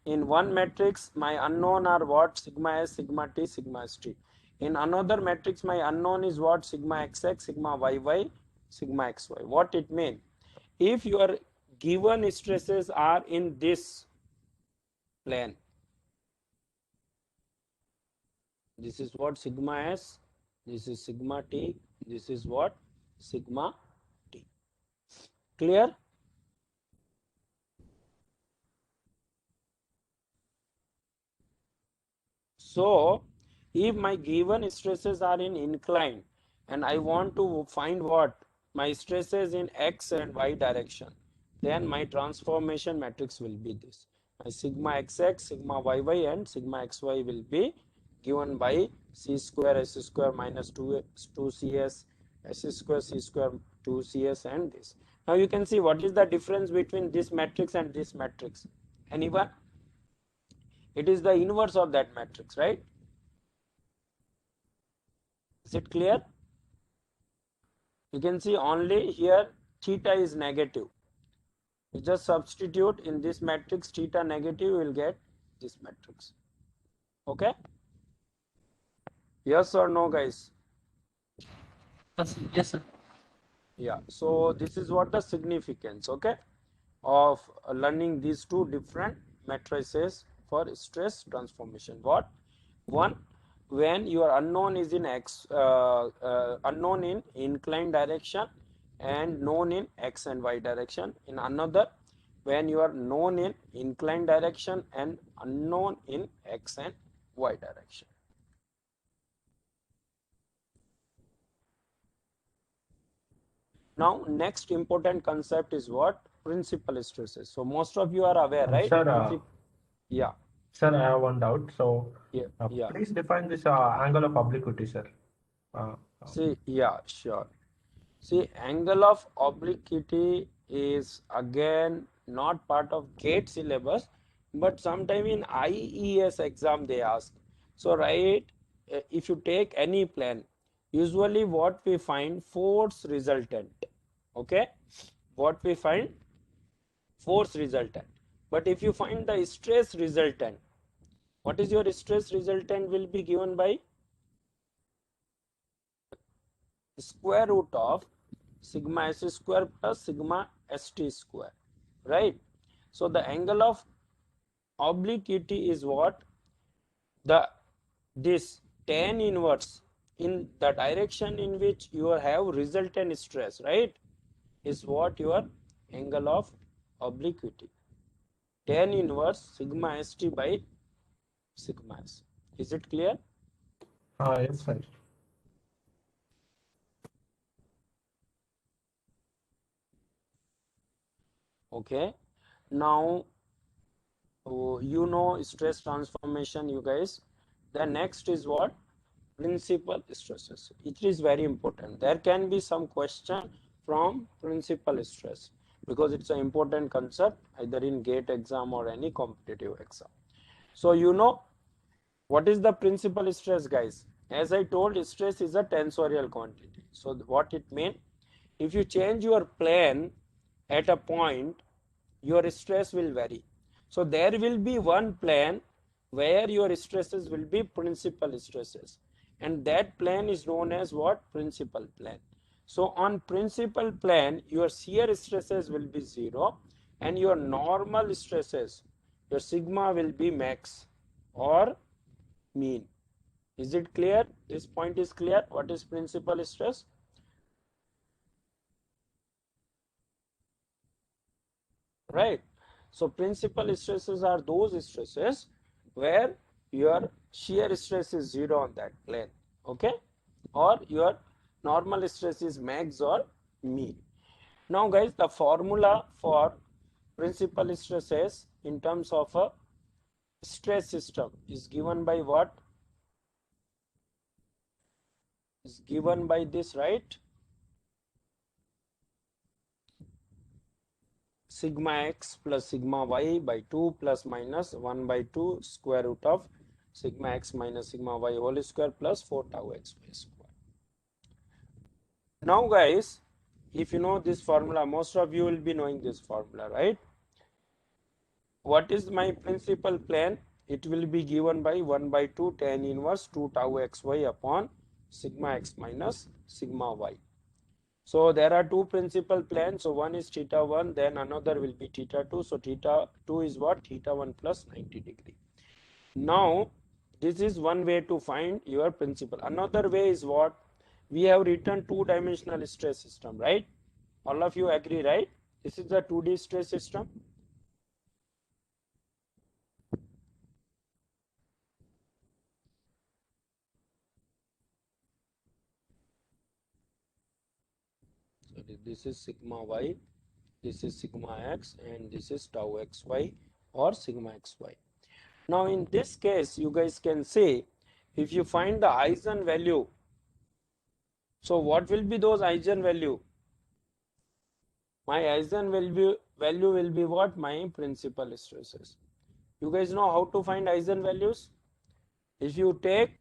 In one matrix, my unknown are what? Sigma s, sigma t, sigma st. In another matrix, my unknown is what? Sigma xx, sigma yy, sigma xy. What it means? If your given stresses are in this plane, this is what? Sigma s, this is sigma t, this is what? Sigma t. Clear? So if my given stresses are in incline and I want to find what? My stresses in x and y direction, then my transformation matrix will be this. My sigma xx, sigma yy and sigma xy will be given by c square s square minus 2cs s square c square 2cs and this. Now you can see what is the difference between this matrix and this matrix. Anyone? It is the inverse of that matrix, right? Is it clear? You can see only here theta is negative. You just substitute in this matrix theta negative, you will get this matrix. Okay? Yes or no, guys? Yes, sir. Yeah. So this is what the significance, okay, of learning these two different matrices for stress transformation. What? One, when your unknown is in x, unknown in inclined direction and known in x and y direction. In another, when you are known in inclined direction and unknown in x and y direction. Now next important concept is what? Principal stresses. So most of you are aware, right? Sir, Yeah. sir, I have one doubt. So, Yeah. please define this angle of obliquity, sir. See, yeah, sure. See, angle of obliquity is again not part of GATE syllabus, but sometime in IES exam they ask. So, right, if you take any plane, usually what we find? Force resultant. Okay, what we find? Force resultant. But if you find the stress resultant, what is your stress resultant will be given by square root of sigma s square plus sigma st square, right? So the angle of obliquity is what? The this tan inverse in the direction in which you have resultant stress, right, is what your angle of obliquity. Tan inverse sigma st by sigma s. Is it clear? Yes, sir. Okay. Now you know stress transformation, you guys. The next is what? Principal stresses. It is very important. There can be some question from principal stress because it's an important concept either in GATE exam or any competitive exam. So you know what is the principal stress, guys? As I told, stress is a tensorial quantity. So what it means? if you change your plane at a point, your stress will vary. So there will be one plane where your stresses will be principal stresses, and that plane is known as what? Principal plane. So on principal plane, your shear stresses will be 0 and your normal stresses, your sigma, will be max or mean. Is it clear? This point is clear. What is principal stress? Right. So principal stresses are those stresses where your shear stress is 0 on that plane, okay, or your normal stress is max or mean. Now guys, the formula for principal stresses in terms of a stress system is given by what? Is given by this, right? Sigma x plus sigma y by 2 plus minus 1 by 2 square root of sigma x minus sigma y whole square plus 4 tau x y square. Now guys, if you know this formula, most of you will be knowing this formula, right? What is my principal plane? It will be given by 1 by 2 tan inverse 2 tau xy upon sigma x minus sigma y. So there are two principal planes. So one is theta 1, then another will be theta 2. So theta 2 is what? Theta 1 plus 90 degree. Now this is one way to find your principal. Another way is what? We have written two-dimensional stress system, right? All of you agree, right? This is the 2D stress system. So this is sigma y, this is sigma x, and this is tau xy or sigma xy. Now in this case, you guys can say, if you find the eigenvalue, so what will be those eigenvalue? My eigenvalue will be what? My principal stresses. You guys know how to find eigenvalues? If you take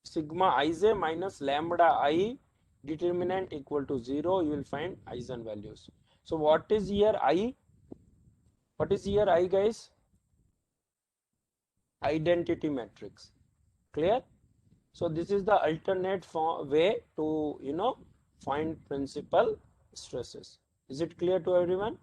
sigma ij minus lambda I determinant equal to 0, you will find eigenvalues. So what is here I? What is here I, guys? Identity matrix. Clear? So this is the alternate way to, find principal stresses. Is it clear to everyone?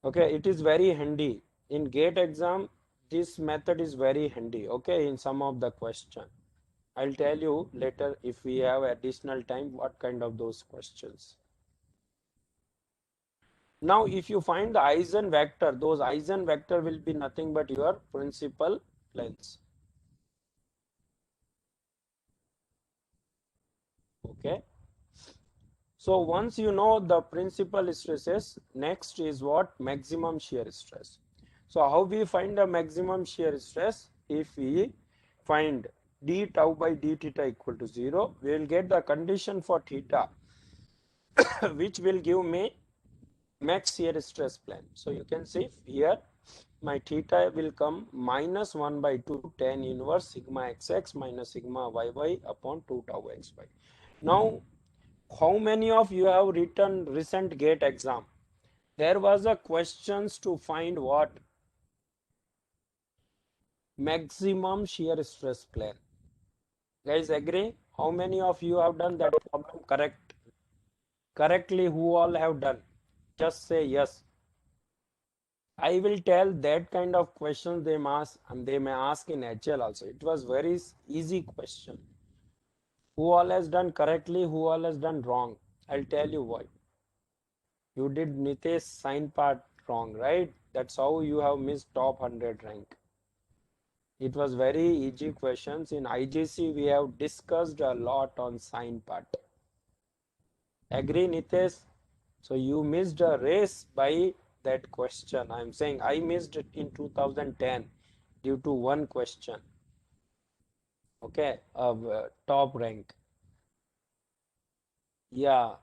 Okay, it is very handy. In GATE exam, this method is very handy, okay, in some of the question. I'll tell you later if we have additional time what kind of those questions. Now, if you find the eigenvector, those eigenvector will be nothing but your principal planes. Okay. So once you know the principal stresses, next is what? Maximum shear stress. So how we find the maximum shear stress? If we find d tau by d theta equal to 0, we will get the condition for theta which will give me max shear stress plane. So you can see here my theta will come minus 1 by 2 tan inverse sigma xx minus sigma yy upon 2 tau xy. Now, how many of you have written recent GATE exam? There was a questions to find what? Maximum shear stress plane. Guys agree? How many of you have done that problem correctly? Who all have done? Just say yes. I will tell that kind of questions they may ask in HL also. It was very easy question. Who all has done correctly? Who all has done wrong? I'll tell you why. You did Nitesh sign part wrong, right? That's how you have missed top 100 rank. It was very easy questions. In IGC, we have discussed a lot on sign part. Agree, Nitesh? So you missed a race by that question. I'm saying I missed it in 2010 due to one question. Okay, of top rank. Yeah,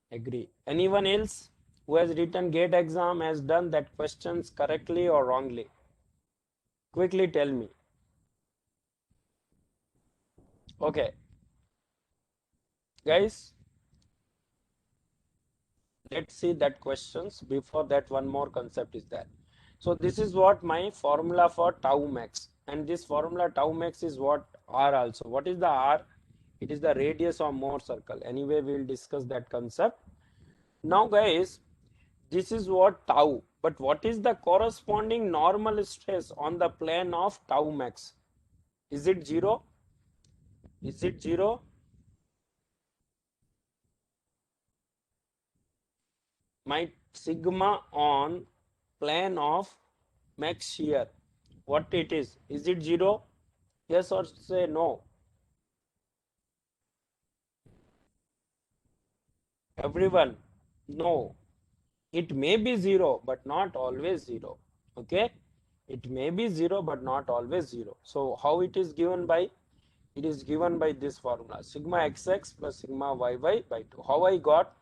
agree. Anyone else who has written GATE exam has done that questions correctly or wrongly? Quickly tell me. Okay, guys, let's see that questions. Before that, one more concept is there. So this is what my formula for tau max, and this formula tau max is what R also. What is the R? It is the radius of Mohr circle. Anyway, we will discuss that concept. Now guys, this is what tau, but what is the corresponding normal stress on the plane of tau max? Is it 0? Is it 0? My sigma on plane of max shear, what it is it 0? Yes or say no? Everyone, no. It may be 0 but not always 0. Okay, it may be 0 but not always 0. So how it is given by? It is given by this formula, sigma xx plus sigma yy by 2. How I got?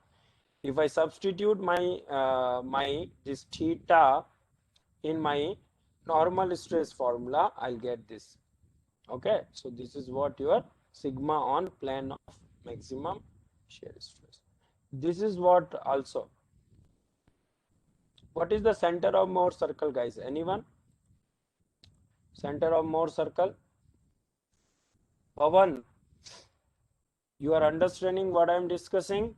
If I substitute my this theta in my normal stress formula, I'll get this. Okay, so this is what your sigma on plane of maximum shear stress. This is what also. What is the center of Mohr circle, guys? Anyone? Center of Mohr circle? Pavan, you are understanding what I am discussing?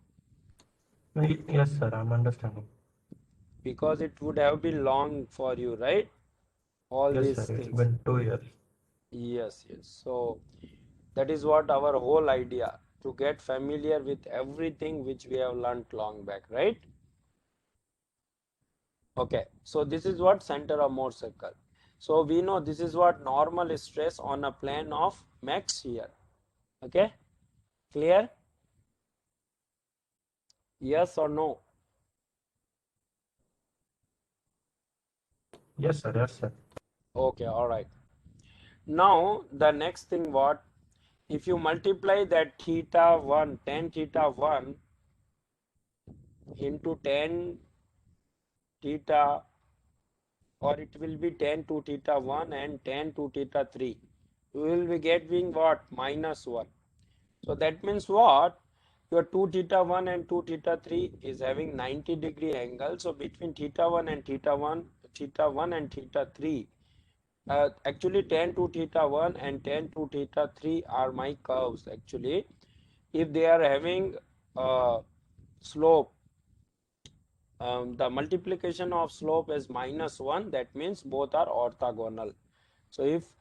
Yes, sir, I'm understanding. Because it would have been long for you, right? All Yes, these sir, it's things. been 2 years. Yes, yes. So that is what our whole idea, to get familiar with everything which we have learned long back, right? Okay, so this is what center of Mohr circle. So we know this is what normal stress on a plane of max shear. Okay, clear? Yes or no? Yes, sir, yes, sir. Okay, all right. Now the next thing, what if you multiply that theta 1, tan theta 1 into tan theta, or it will be tan 2 theta 1 and tan 2 theta 3, you will be getting what? Minus 1. So that means what? Your 2 theta 1 and 2 theta 3 is having 90-degree angle. So between theta 1 and theta 1, theta 1 and theta 3, actually tan 2 theta 1 and tan 2 theta 3 are my curves. Actually, if they are having slope, the multiplication of slope is -1, that means both are orthogonal. So if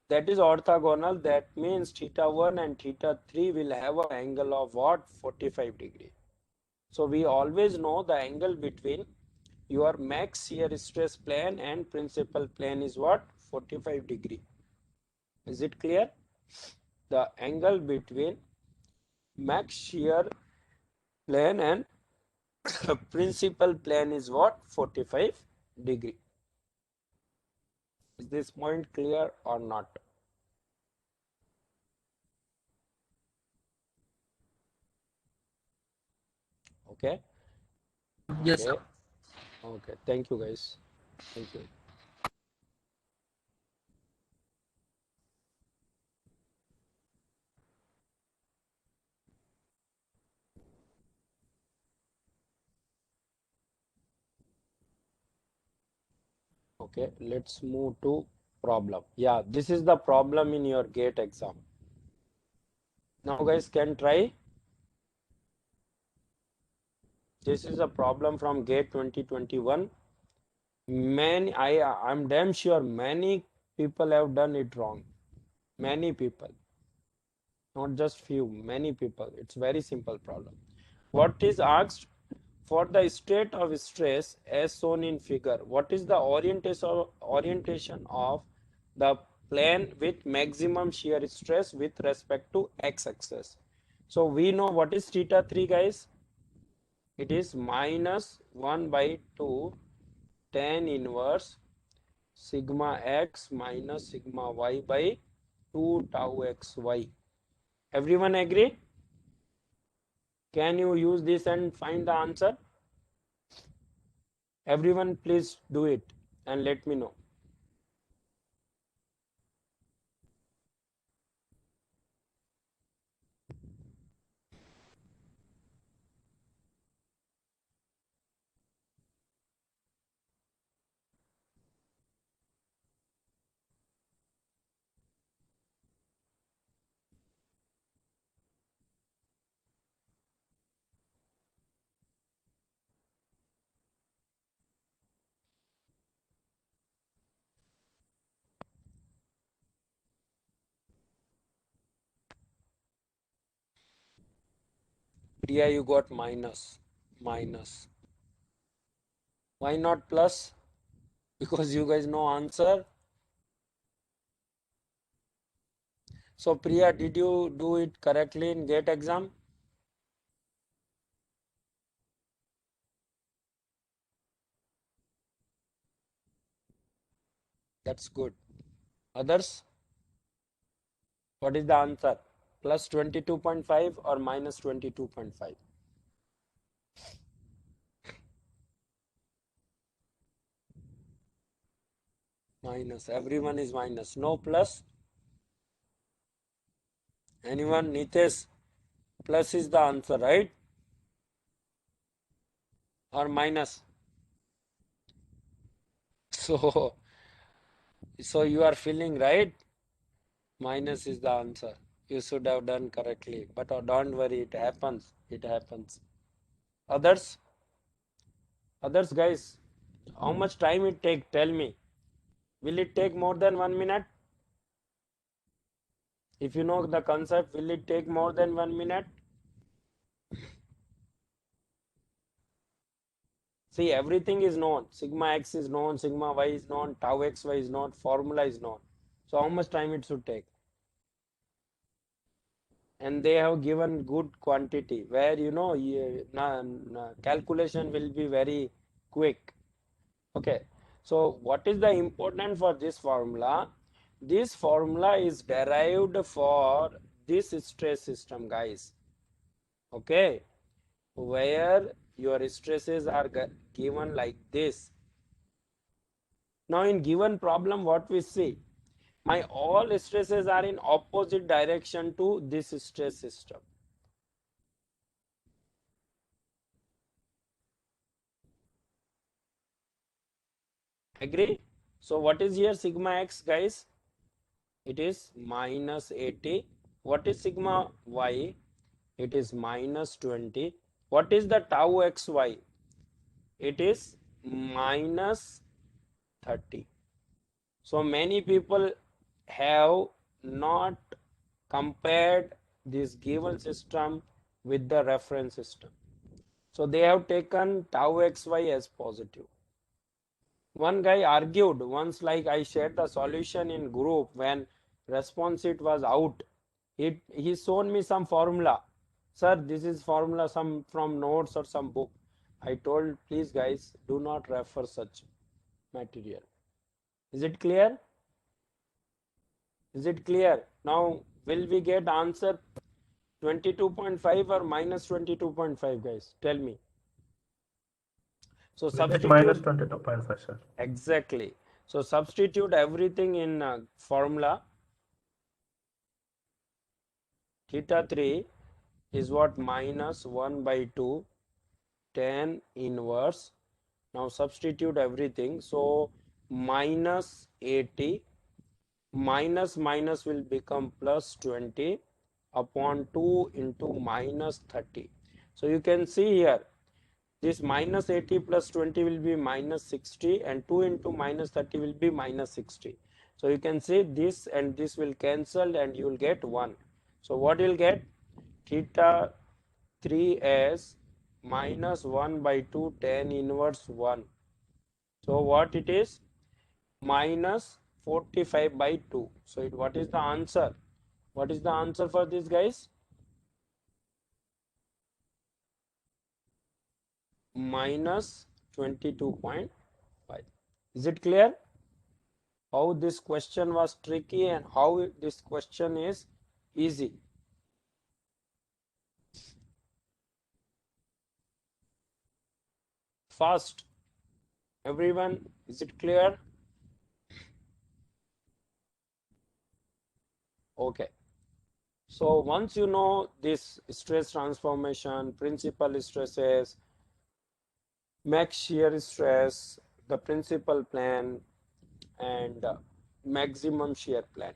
that is orthogonal, that means theta 1 and theta 3 will have an angle of what? 45 degree. So we always know the angle between your max shear stress plane and principal plane is what? 45 degree. Is it clear? The angle between max shear plane and principal plane is what? 45 degree. Is this point clear or not? Okay. Yes, sir. Okay. Okay. Thank you, guys. Thank you. Okay, let's move to problem. Yeah, this is the problem in your GATE exam. Now guys can try. This is a problem from GATE 2021. I'm damn sure many people have done it wrong. Many people, not just few, many people. It's very simple problem. What is asked? For the state of stress as shown in figure, what is the orientation of the plane with maximum shear stress with respect to x-axis? So we know what is theta 3, guys. It is -1 by 2 tan inverse sigma x minus sigma y by 2 tau xy. Everyone agree? Can you use this and find the answer? Everyone please do it and let me know. Priya, you got minus. Why not plus? Because you guys know answer. So Priya, did you do it correctly in GATE exam? That's good. Others? What is the answer? Plus 22.5 or minus 22.5? Minus. Everyone is minus. No plus? Anyone? Nitesh? Plus is the answer, right? Or minus? So, so you are feeling right? Minus is the answer. You should have done correctly. But don't worry, it happens. It happens. Others? Others, guys, how much time it take? Tell me. Will it take more than 1 minute? If you know the concept, will it take more than 1 minute? See, everything is known. Sigma x is known, sigma y is known, tau xy is known, formula is known. So how much time it should take? And they have given good quantity where calculation will be very quick. Okay, so what is the important for this formula? This formula is derived for this stress system, guys. Okay, where your stresses are given like this. Now in given problem, what we see? My all stresses are in opposite direction to this stress system. Agree? So what is here sigma x, guys? It is minus 80. What is sigma y? It is minus 20. What is the tau xy? It is minus 30. So many people have not compared this given system with the reference system. So they have taken tau xy as positive. One guy argued once, like I shared the solution in group when response sheet was out. He shown me some formula. Sir, this is formula some from notes or some book. I told, please guys, do not refer such material. Is it clear? Is it clear? Now, will we get answer 22.5 or minus 22.5, guys? Tell me. So substitute minus 22.5, sir. Exactly. So substitute everything in formula. Theta 3 is what? Minus 1 by 2 tan inverse. Now substitute everything. So minus 80 minus minus will become plus 20 upon 2 into minus 30. So you can see here this minus 80 plus 20 will be minus 60 and 2 into minus 30 will be minus 60. So you can say this and this will cancel and you will get 1. So what you will get? Theta 3 as minus 1 by 2 tan inverse 1. So what it is? Minus 45 by 2. So what is the answer? What is the answer for this, guys? Minus 22.5. Is it clear? How this question was tricky and how this question is easy. Fast. Everyone, is it clear? Okay. So once you know this stress transformation, principal stresses, max shear stress, the principal plan, and maximum shear plan,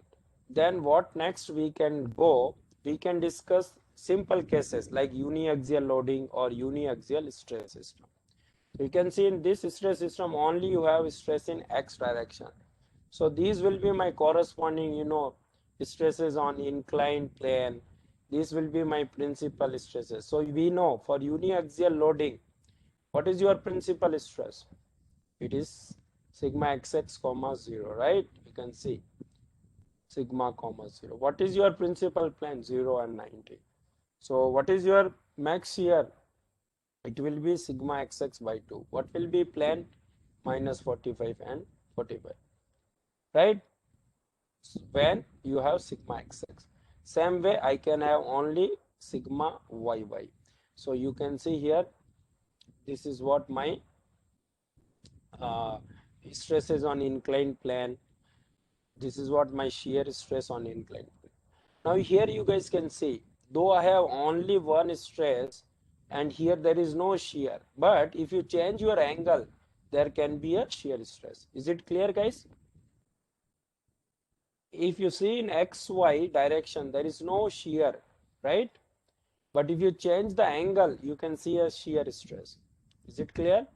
then what next we can go? We can discuss simple cases like uniaxial loading or uniaxial stress system. You can see in this stress system only you have stress in x direction. So these will be my corresponding, stresses on inclined plane. This will be my principal stresses. So we know for uniaxial loading, what is your principal stress? It is sigma xx comma 0, right? You can see sigma comma 0. What is your principal plane? 0 and 90. So what is your max here? It will be sigma xx by 2. What will be plane? Minus 45 and 45, right? When you have sigma xx. Same way I can have only sigma yy. So you can see here, this is what my uh, stresses on inclined plane. This is what my shear stress on inclined plane. Now here you guys can see, though I have only one stress and here there is no shear, but if you change your angle, there can be a shear stress. Is it clear, guys? If you see in XY direction, there is no shear, right? But if you change the angle, you can see a shear stress. Is it clear?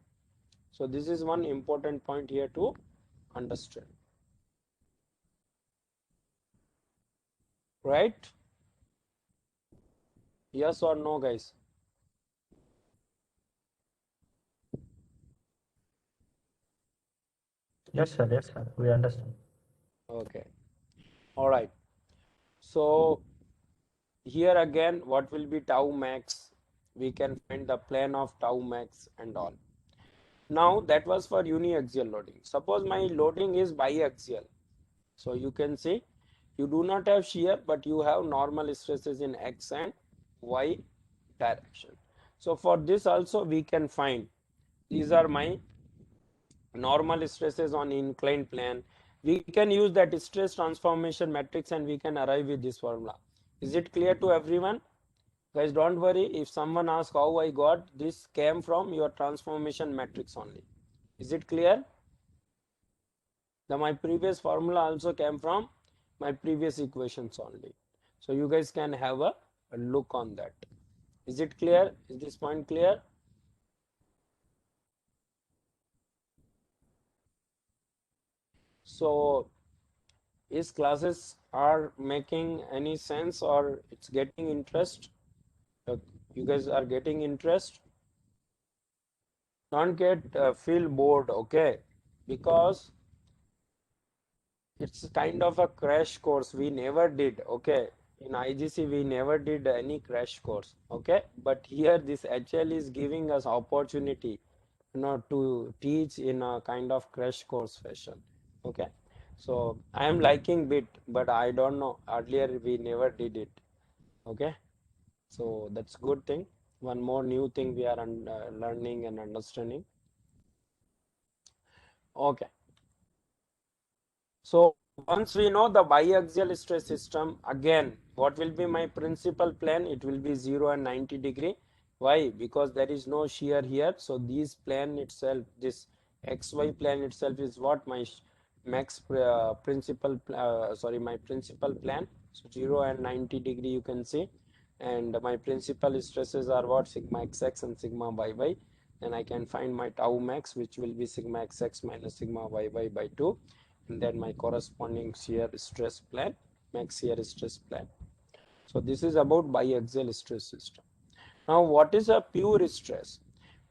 So this is one important point here to understand, right? Yes or no, guys? Yes, sir. Yes, sir. We understand. Okay. All right. So here again, what will be tau max? We can find the plane of tau max and all. Now that was for uniaxial loading. Suppose my loading is biaxial. So you can see you do not have shear, but you have normal stresses in x and y direction. So for this also we can find, these are my normal stresses on inclined plane. We can use that stress transformation matrix and we can arrive with this formula. Is it clear to everyone? Guys, don't worry if someone asks how I got this, came from your transformation matrix only. Is it clear? My previous formula also came from my previous equations only. So you guys can have a look on that. Is it clear? Is this point clear? So is classes are making any sense or it's getting interest? You guys are getting interest? Don't get feel bored, okay? Because it's kind of a crash course. We never did, okay? In IGC, we never did any crash course, okay? But here this HL is giving us opportunity, to teach in a kind of crash course fashion, okay? So I am liking bit, but I don't know. Earlier we never did it, okay? So that's good thing. One more new thing we are learning and understanding. Okay. So once we know the biaxial stress system, again, what will be my principal plane? It will be 0 and 90 degree. Why? Because there is no shear here. So this plane itself, this XY plane itself is what my max principal, sorry, my principal plane. So 0 and 90 degree you can see. And my principal stresses are what? Sigma xx and sigma yy. Then I can find my tau max, which will be sigma xx minus sigma yy by 2. And then my corresponding shear stress plan, max shear stress plan. So this is about biaxial stress system. Now what is a pure stress?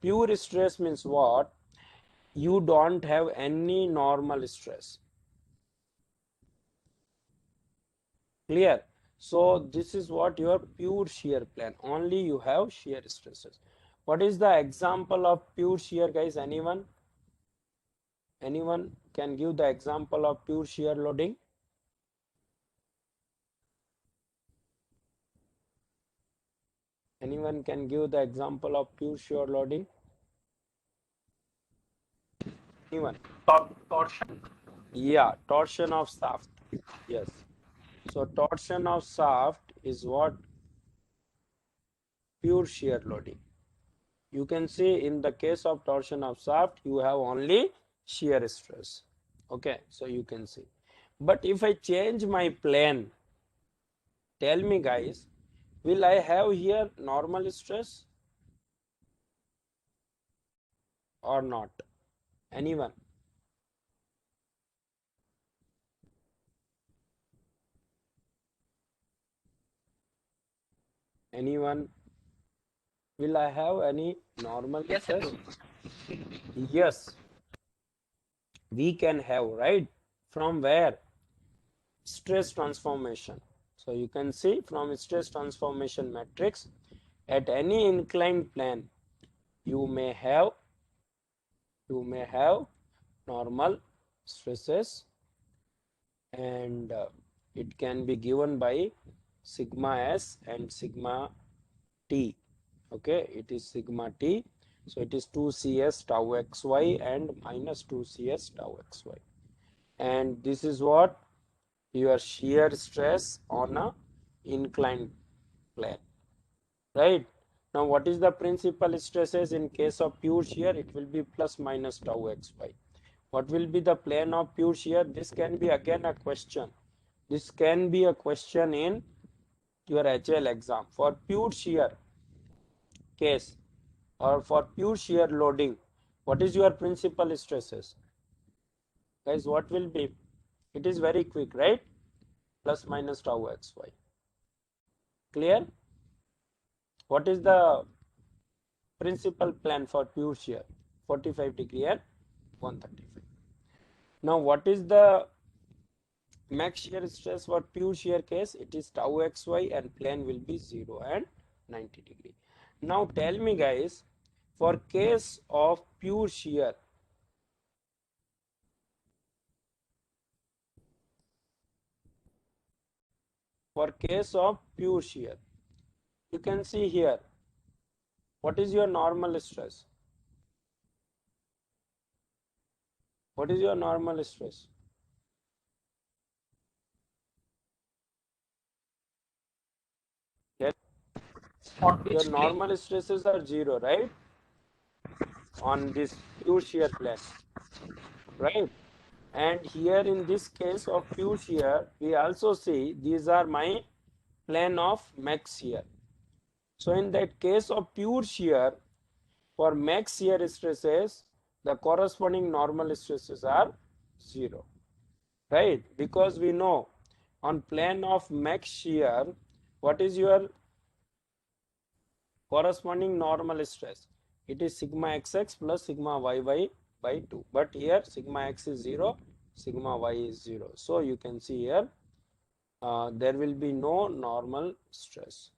Pure stress means what? You don't have any normal stress. Clear? So this is what your pure shear plan. Only you have shear stresses. What is the example of pure shear, guys? Anyone? Anyone can give the example of pure shear loading? Anyone can give the example of pure shear loading? Anyone? Torsion. Yeah, torsion of shaft. Yes. So torsion of shaft is what? Pure shear loading. You can see in the case of torsion of shaft, you have only shear stress. Okay, so you can see. But if I change my plane, tell me guys, will I have here normal stress or not? Anyone? Anyone? Will I have any normal Yes, sir. stress? Yes, we can have, right? From where? Stress transformation. So you can see from stress transformation matrix, at any inclined plane, you may have normal stresses, and it can be given by sigma s and sigma t. Okay, it is sigma t, so it is 2cs tau xy and minus 2cs tau xy, and this is what your shear stress on a inclined plane, right? Now what is the principal stresses in case of pure shear? It will be plus minus tau xy. What will be the plane of pure shear? This can be again a question. This can be a question in your HL exam. For pure shear case or for pure shear loading, what is your principal stresses? Guys, what will be? It is very quick, right? Plus minus tau xy. Clear? What is the principal plane for pure shear? 45 degree and 135. Now what is the max shear stress for pure shear case? It is tau xy and plane will be 0 and 90 degree. Now tell me guys, for case of pure shear, you can see here, what is your normal stress? What is your normal stress? Yes, On your which plane? normal stresses are 0, right? On this pure shear plane, right? And here in this case of pure shear, we also see these are my plane of max shear. So in that case of pure shear, for max shear stresses, the corresponding normal stresses are 0, right? Because we know on plane of max shear, what is your corresponding normal stress? It is sigma xx plus sigma yy by 2. But here sigma x is 0, sigma y is 0. So you can see here there will be no normal stress.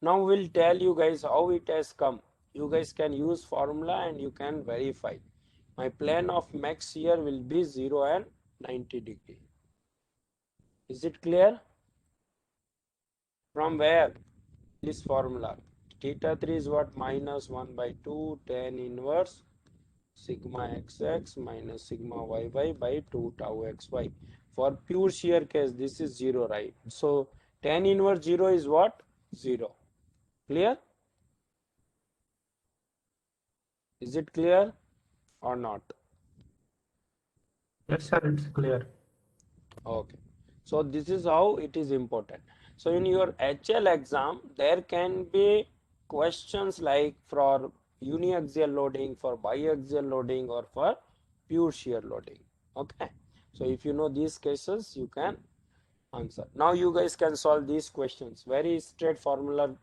Now we'll tell you guys how it has come. You guys can use formula and you can verify. My plane of max shear will be 0 and 90 degree. Is it clear? From where? This formula. Theta 3 is what? Minus 1 by 2 tan inverse sigma xx minus sigma yy by 2 tau xy. For pure shear case, this is 0, right? So tan inverse 0 is what? 0. Clear? Is it clear or not? Yes, sir, it's clear. Okay. So this is how it is important. So in your HL exam, there can be questions like for uniaxial loading, for biaxial loading, or for pure shear loading. Okay. So if you know these cases, you can answer. Now you guys can solve these questions. Very forward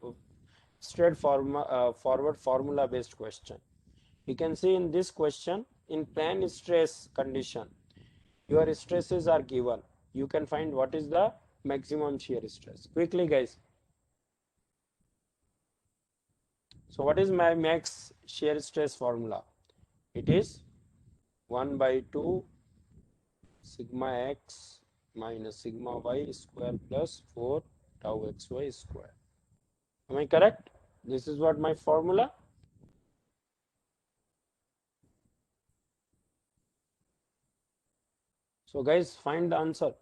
formula based question. You can see in this question, in plane stress condition, your stresses are given. You can find what is the maximum shear stress. Quickly guys. So what is my max shear stress formula? It is 1 by 2 sigma x minus sigma y square plus 4 tau xy square. Am I correct? This is what my formula. So guys, find the answer.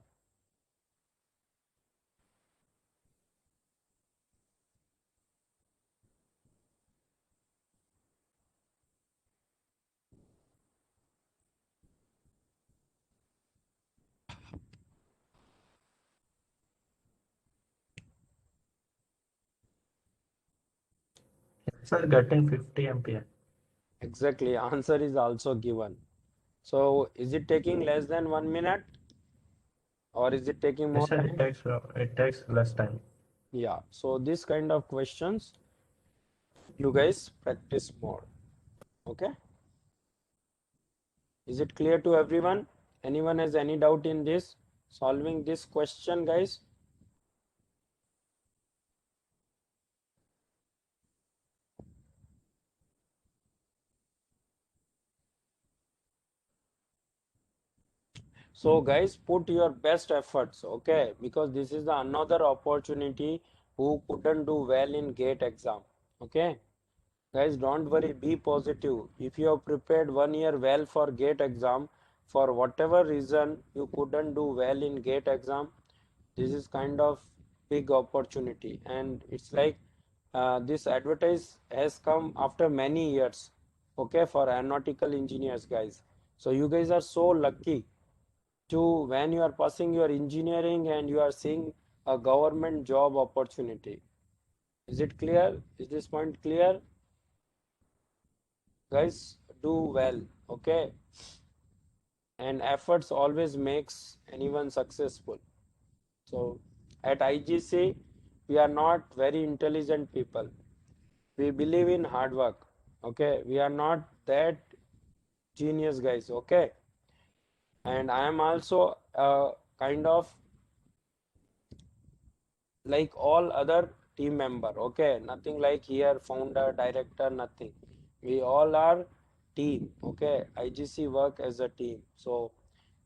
Yes, sir, getting 50 ampere. Exactly, answer is also given. So is it taking less than 1 minute or is it taking Yes, more sir, time? it takes less time. Yeah, so this kind of questions you guys practice more. Okay, is it clear to everyone? Anyone has any doubt in this solving this question, guys? So guys, put your best efforts, okay, because this is the another opportunity who couldn't do well in GATE exam. Okay, guys, don't worry, be positive. If you have prepared 1 year well for GATE exam, for whatever reason you couldn't do well in GATE exam, this is kind of big opportunity. And it's like this advertise has come after many years, okay, for aeronautical engineers, guys. So you guys are so lucky to when you are passing your engineering and you are seeing a government job opportunity. Is it clear? Is this point clear? Guys, do well, okay? And efforts always makes anyone successful. So at IGC, we are not very intelligent people. We believe in hard work, okay? We are not that genius guys, okay? And I am also kind of like all other team member, okay, nothing like here founder director, nothing. We all are team, okay. IGC work as a team, so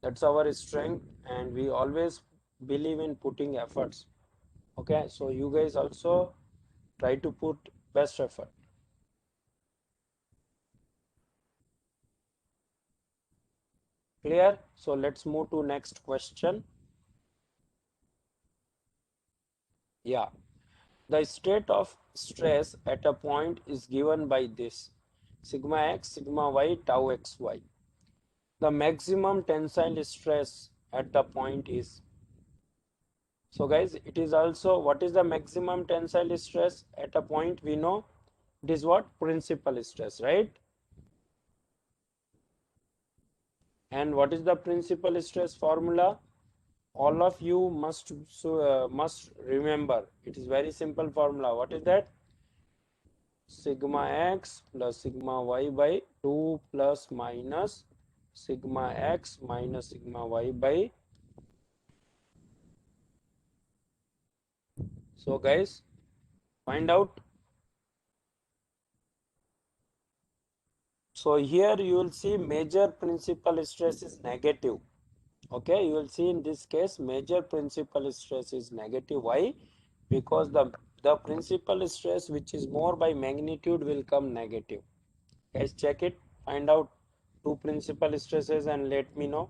that's our strength and we always believe in putting efforts, okay. So you guys also try to put best effort. Clear? So let's move to next question. Yeah, the state of stress at a point is given by this: sigma x, sigma y, tau xy. The maximum tensile stress at the point is. So guys, it is also, what is the maximum tensile stress at a point? We know it is what? Principal stress, right? And what is the principal stress formula? All of you must remember. It is very simple formula. What is that? Sigma x plus sigma y by 2 plus minus sigma x minus sigma y by. So guys, find out. So here you will see major principal stress is negative. Okay, you will see in this case major principal stress is negative. Why? Because the principal stress which is more by magnitude will come negative. Guys, check it, find out two principal stresses and let me know.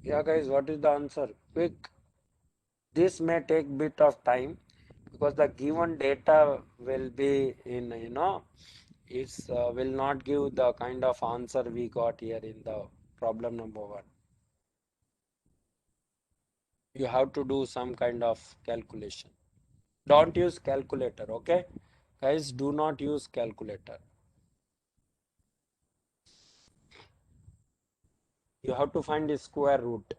Yeah guys, what is the answer? Quick. This may take bit of time because the given data will be in, it's will not give the kind of answer we got here in the problem number 1. You have to do some kind of calculation. Don't use calculator, okay? Guys, do not use calculator. You have to find the square root.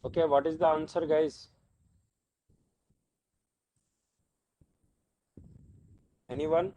Okay, what is the answer, guys? Anyone?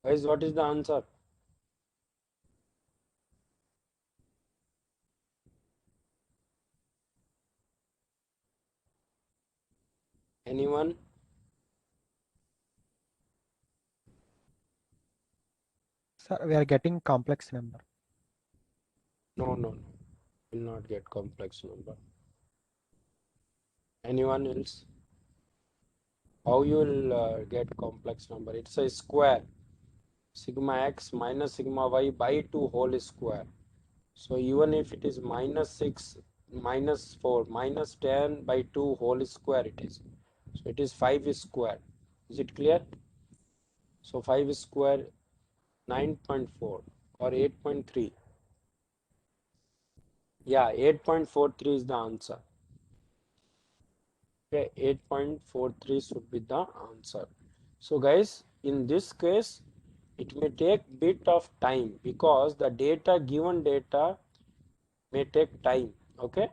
Guys, what is the answer? Anyone? Sir, we are getting complex number. No. Will not get complex number. Anyone else? How you will get complex number? It's a square. Sigma x minus sigma y by 2 whole square. So even if it is minus 6, minus 4, minus 10 by 2 whole square it is. So it is 5 square. Is it clear? So 5 square 9.4 or 8.3. Yeah, 8.43 is the answer. Okay, 8.43 should be the answer. So guys, in this case, it may take bit of time because the given data may take time. Okay.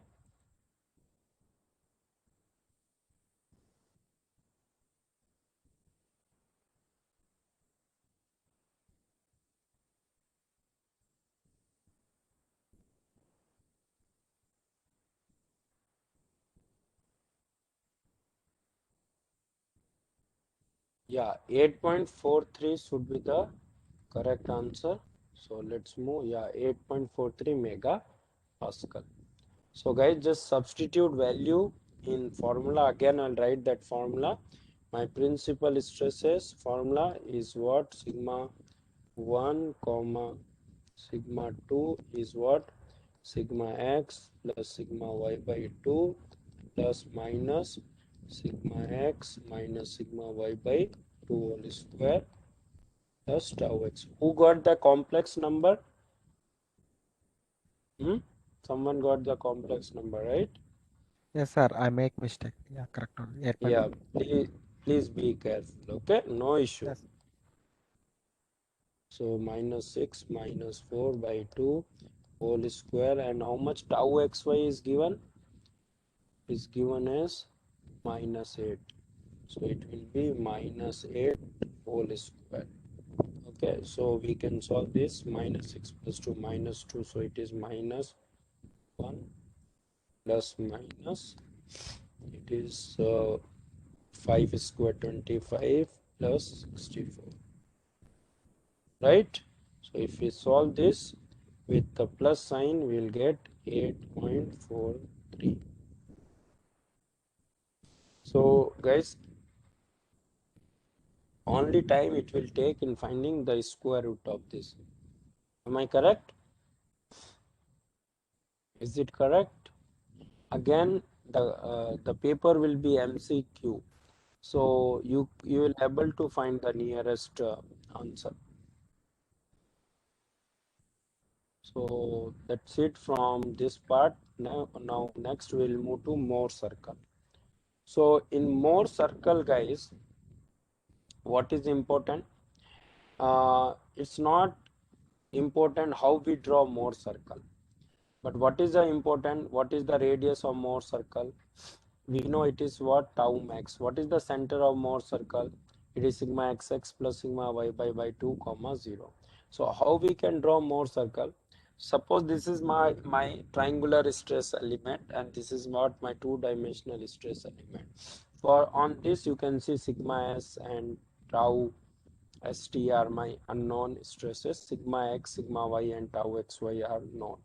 Yeah, 8.43 should be the correct answer. So let's move. Yeah, 8.43 mega Pascal. So guys, just substitute value in formula. Again, I'll write that formula. My principal stresses formula is what? Sigma 1 comma sigma 2 is what? Sigma x plus sigma y by 2 plus minus sigma x minus sigma y by 2 whole square plus tau x. Who got the complex number? Someone got the complex number, right? Yes, sir. I make mistake. Yeah, correct. Yeah, please be careful. Okay, no issue. Yes. So minus 6 minus 4 by 2 whole square, and how much tau xy is given? Is given as minus 8. So it will be minus 8 whole square. Okay, so we can solve this. Minus 6 plus 2 minus 2, so it is minus 1 plus minus, it is 5 square 25 plus 64, right? So if we solve this with the plus sign, we'll get 8.43. So guys, only time it will take in finding the square root of this. Am I correct? Is it correct? Again, the paper will be MCQ, so you will able to find the nearest answer. So that's it from this part. Now next we'll move to Mohr circle. So in Mohr circle, guys, what is important? It's not important how we draw Mohr circle, but what is the important? What is the radius of Mohr circle? We know it is what? Tau max. What is the center of Mohr circle? It is sigma xx plus sigma y by 2 comma 0. So how we can draw Mohr circle? Suppose this is my triangular stress element, and this is what my two-dimensional stress element. For on this you can see sigma s and tau st are my unknown stresses. Sigma x, sigma y and tau xy are known.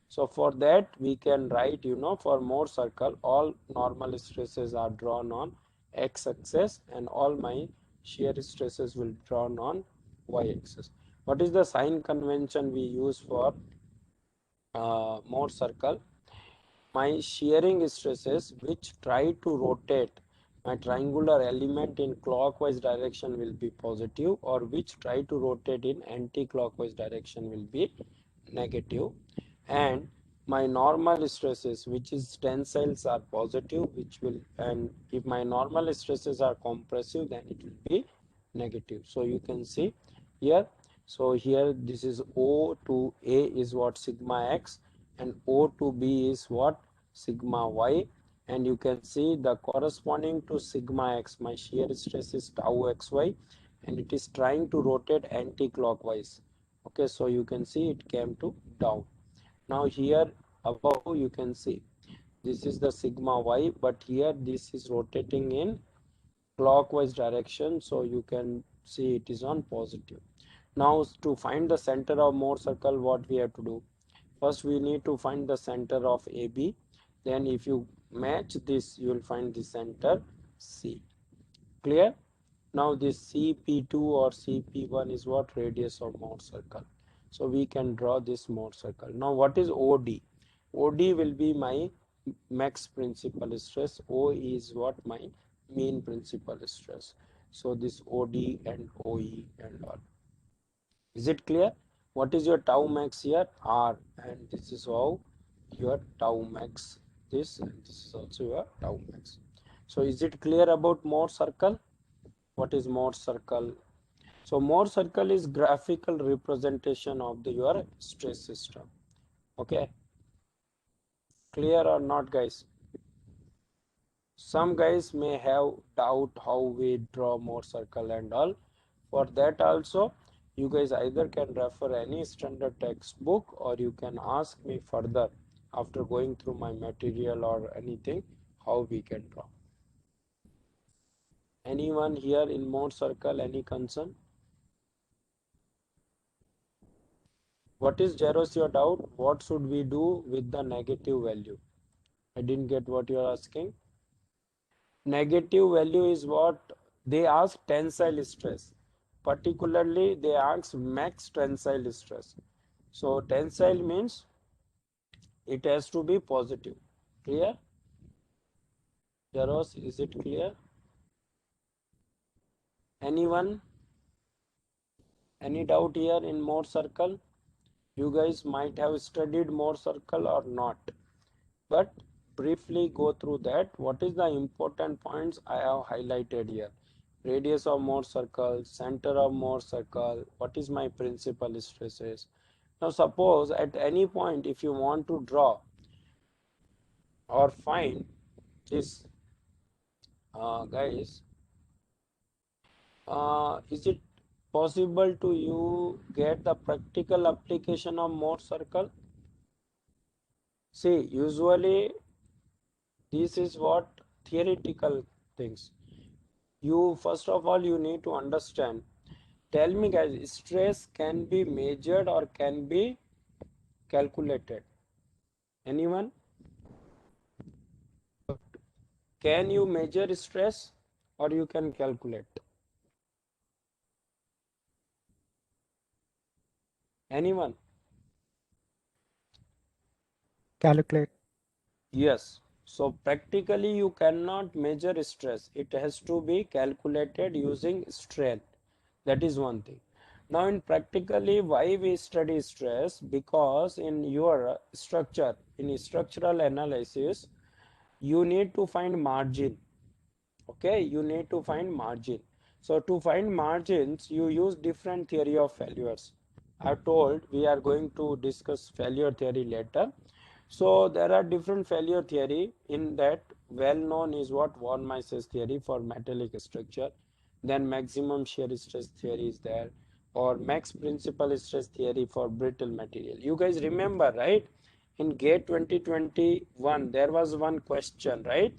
So for that we can write, for Mohr circle, all normal stresses are drawn on x-axis and all my shear stresses will drawn on y-axis. What is the sign convention we use for Mohr circle? My shearing stresses which try to rotate my triangular element in clockwise direction will be positive, or which try to rotate in anti-clockwise direction will be negative, and my normal stresses which is tensiles are positive, which will, and if my normal stresses are compressive, then it will be negative. So you can see here, so here this is O to A is what? Sigma x, and O to B is what? Sigma y, and you can see the corresponding to sigma x, my shear stress is tau xy, and it is trying to rotate anti-clockwise. Okay, so you can see it came to down. Now here above you can see this is the sigma y, but here this is rotating in clockwise direction, so you can see it is on positive. Now to find the center of Mohr circle, what we have to do? First we need to find the center of AB. Then if you match this, you will find the center C. Clear? Now this CP2 or CP1 is what? Radius of Mohr circle. So we can draw this Mohr circle. Now what is OD? OD will be my max principal stress. O is what? My mean principal stress. So this OD and OE and all. Is it clear? What is your tau max here? R, and this is how your tau max. This and this is also your tau max. So is it clear about Mohr circle? What is Mohr circle? So Mohr circle is graphical representation of your stress system. Okay, clear or not, guys? Some guys may have doubt how we draw Mohr circle and all. For that also, you guys either can refer any standard textbook, or you can ask me further after going through my material or anything how we can draw. Anyone here in Mohr circle, any concern? What is Jaros your doubt? What should we do with the negative value? I didn't get what you are asking. Negative value is what they ask tensile stress. Particularly they ask max tensile stress. So tensile means it has to be positive. Clear? Jaros, is it clear? Anyone? Any doubt here in Mohr circle? You guys might have studied Mohr circle or not, but briefly go through that. What is the important points I have highlighted here? Radius of Mohr circle, center of Mohr circle, what is my principal stresses. Now suppose at any point if you want to draw or find this, guys, is it possible to you get the practical application of Mohr circle? See, usually this is what theoretical things. You first of all you need to understand. Tell me guys, stress can be measured or can be calculated? Anyone? Can you measure stress or you can calculate? Anyone? Calculate. Yes. So practically you cannot measure stress. It has to be calculated using strain. That is one thing. Now in practically why we study stress? Because in your structure, in structural analysis, you need to find margin. Okay, you need to find margin. So to find margins, you use different theory of failures. I told we are going to discuss failure theory later. So there are different failure theory. In that, well known is what von Mises theory for metallic structure. Then maximum shear stress theory is there, or max principal stress theory for brittle material. You guys remember, right? In GATE 2021, there was one question, right?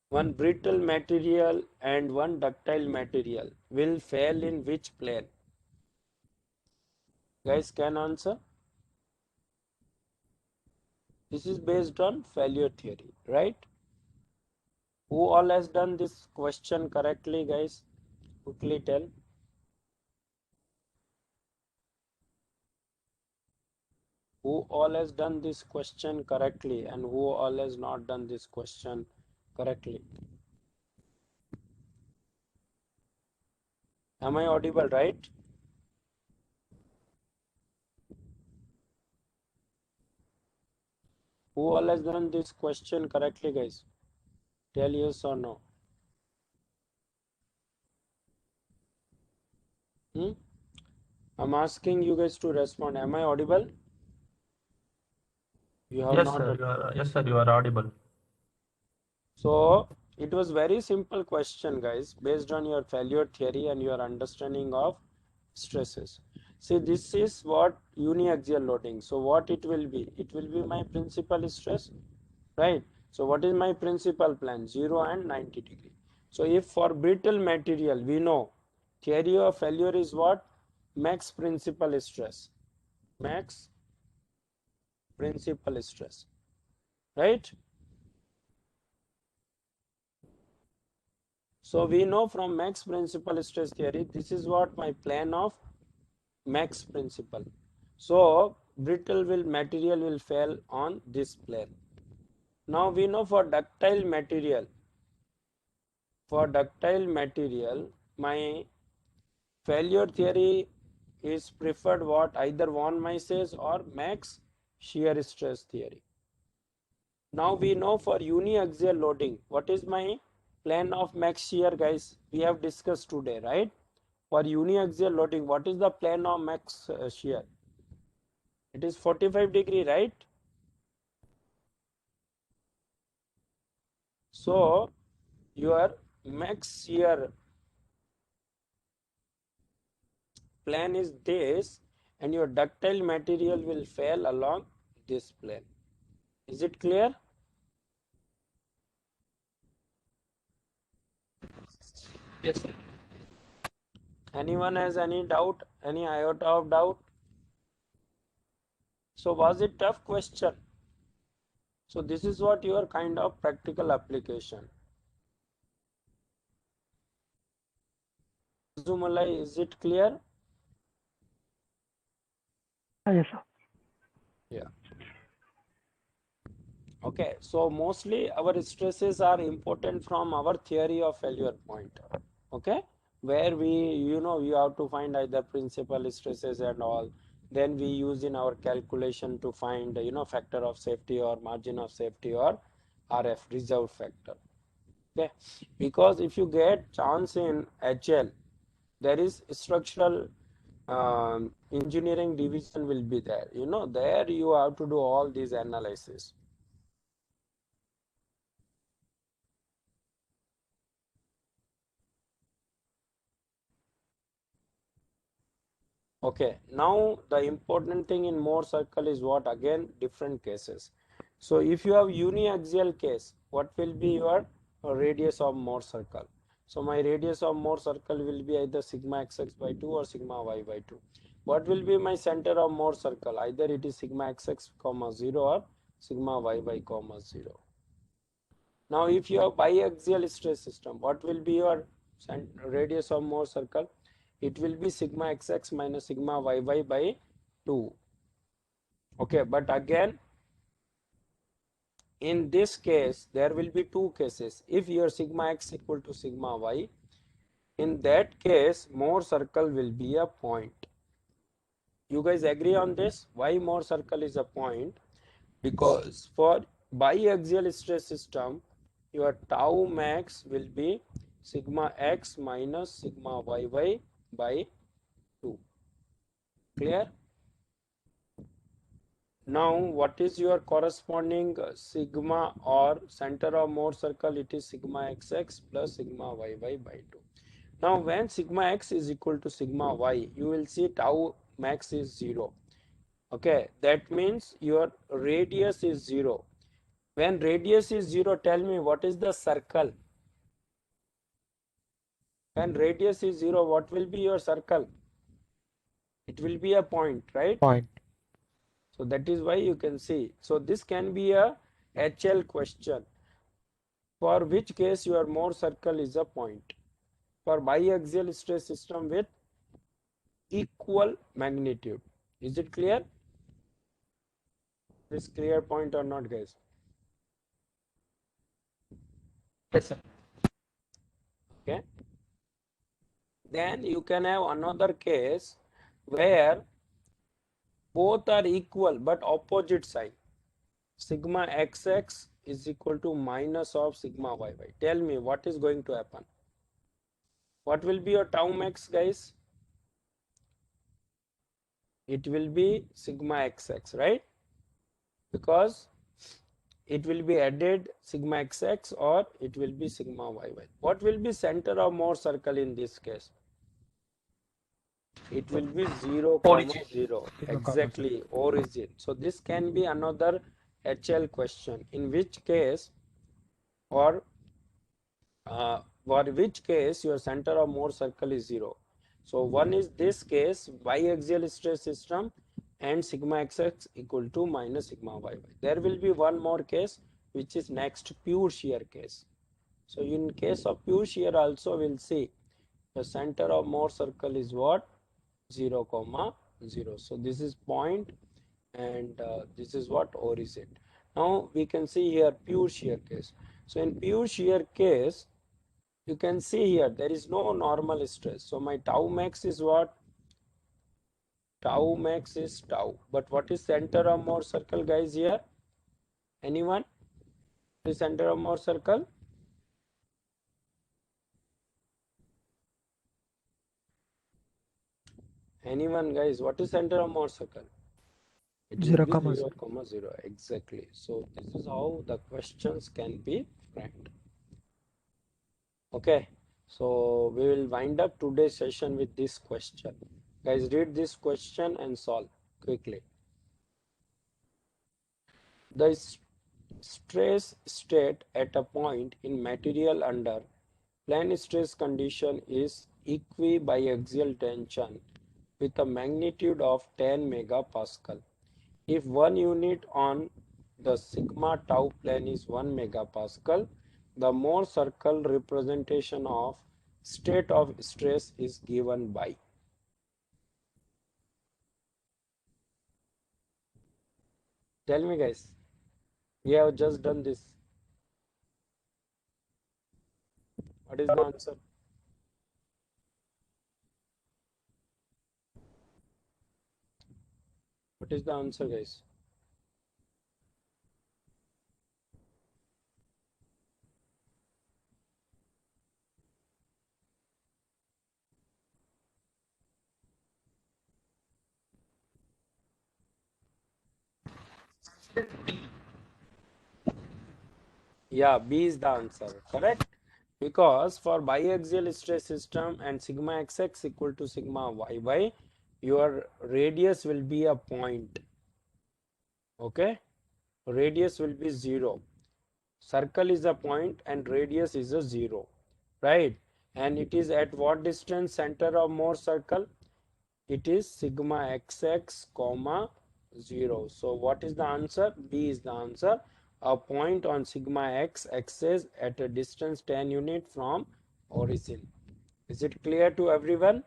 One brittle material and one ductile material will fail in which plane? Guys can answer? This is based on failure theory, right? Who all has done this question correctly, guys? Quickly tell. Who all has done this question correctly and who all has not done this question correctly? Am I audible, right? Who all has done this question correctly, guys? Tell yes or no. I'm asking you guys to respond. Am I audible? You have Yes, not. sir. You are audible. So It was very simple question, guys, based on your failure theory and your understanding of stresses. See, this is what uniaxial loading. So what it will be? It will be my principal stress, right? So what is my principal plan? 0 and 90 degree. So if for brittle material, we know theory of failure is what? Max principal stress. Max principal stress, right? So we know from max principal stress theory, this is what my plan of max principal. So brittle material will fail on this plane. Now we know for ductile material, my failure theory is preferred what? Either von Mises or max shear stress theory. Now we know for uniaxial loading, what is my plan of max shear, guys? We have discussed today, right? For uniaxial loading, what is the plan of max shear? It is 45 degree, right? So your max shear plan is this, and your ductile material will fail along this plane. Is it clear? Yes, sir. Anyone has any doubt, any iota of doubt? So was it tough question? So this is what your kind of practical application. Zumulai, is it clear? Yes, sir. Yeah. Okay, so mostly our stresses are important from our theory of failure point. Okay, where we have to find either principal stresses and all. Then we use in our calculation to find factor of safety or margin of safety or RF, reserve factor. Okay, because if you get chance in HL, there is structural engineering division will be there. There you have to do all these analysis. Okay, now the important thing in Mohr circle is what? Again, different cases. So if you have uniaxial case, what will be your radius of Mohr circle? So my radius of Mohr circle will be either sigma xx by 2 or sigma y by 2. What will be my center of Mohr circle? Either it is sigma xx comma 0 or sigma y comma 0. Now if you have biaxial stress system, what will be your radius of Mohr circle? It will be sigma xx minus sigma yy by 2. Okay, but again, in this case, there will be two cases. If your sigma x equal to sigma y, in that case, Mohr circle will be a point. You guys agree on this? Why Mohr circle is a point? Because for biaxial stress system, your tau max will be sigma x minus sigma yy by 2. Clear? Now, what is your corresponding sigma or center of Mohr circle? It is sigma xx plus sigma yy by 2. Now, when sigma x is equal to sigma y, you will see tau max is 0. Okay, that means your radius is 0. When radius is 0, tell me what is the circle? When radius is 0, what will be your circle? It will be a point, right? Point. So that is why you can see. So this can be a HL question. For which case your Mohr circle is a point. For biaxial stress system with equal magnitude. Is it clear? This clear point or not, guys? Yes, sir. Okay. Then you can have another case where both are equal but opposite sign. Sigma xx is equal to minus of sigma yy. Tell me what is going to happen. What will be your tau max, guys? It will be sigma xx, right? Because it will be added sigma xx or it will be sigma yy. What will be center of Mohr circle in this case? It will be 0, Origin. 0, 0, 0. exactly, origin. So this can be another HL question, in which case or for which case your center of Mohr circle is 0. So one is this case, biaxial stress system and sigma xx equal to minus sigma yy. There will be one more case which is next pure shear case. So in case of pure shear also we'll see the center of Mohr circle is what? 0, 0. So this is point and this is what? Origin. Now we can see here pure shear case. So in pure shear case, you can see here there is no normal stress. So my tau max is what? Tau max is tau. But what is center of Mohr circle, guys, here? Anyone? What is center of Mohr circle? Anyone, guys? What is center of Mohr circle? It will 0, be 0, 0. 0. Exactly. So this is how the questions can be framed. Okay. So we will wind up today's session with this question. Guys, read this question and solve quickly. The stress state at a point in material under plane stress condition is equibiaxial tension with a magnitude of 10 megapascal. If one unit on the sigma tau plane is 1 megapascal, the Mohr circle representation of state of stress is given by. Tell me, guys, we have just done this. What is the answer? What is the answer, guys? Yeah, B is the answer, correct? Because for biaxial stress system and sigma xx equal to sigma yy, your radius will be a point. Okay, radius will be 0. Circle is a point and radius is a 0, right? And it is at what distance center of Mohr circle? It is sigma xx comma 0. So what is the answer? B is the answer. A point on sigma x axis at a distance 10 unit from origin. Is it clear to everyone?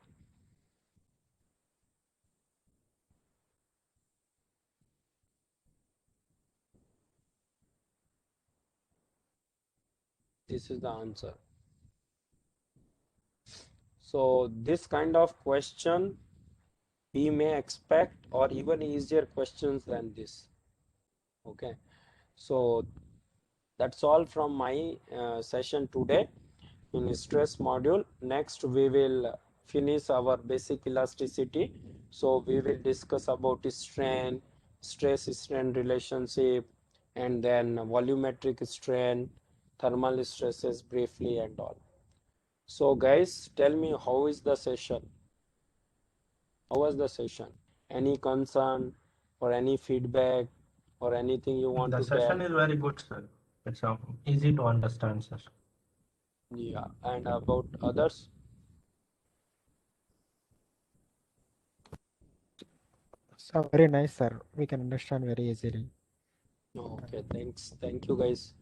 This is the answer. So this kind of question we may expect or even easier questions than this. Okay, so that's all from my session today in stress module. Next we will finish our basic elasticity. So we will discuss about strain, stress strain relationship, and then volumetric strain, thermal stresses briefly and all. So guys, tell me, how is the session? How was the session? Any concern or any feedback or anything you want The to session tell? is very good, sir. It's easy to understand, sir. Yeah, and about others? So very nice, sir. We can understand very easily. Okay, thanks. Thank you, guys.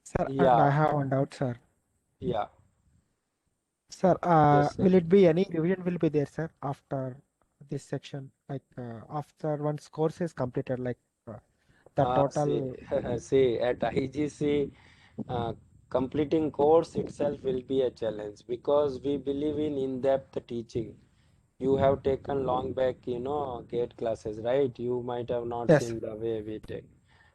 Sir, and I Yeah, have one doubt, sir. yeah. Sir, Yes, sir. will it be any revision will be there, sir, after this section? Like after one's course is completed, like the See, total. see, at IGC, completing course itself will be a challenge because we believe in in-depth teaching. You have taken long back, GATE classes, right? You might have not Yes. seen the way we take.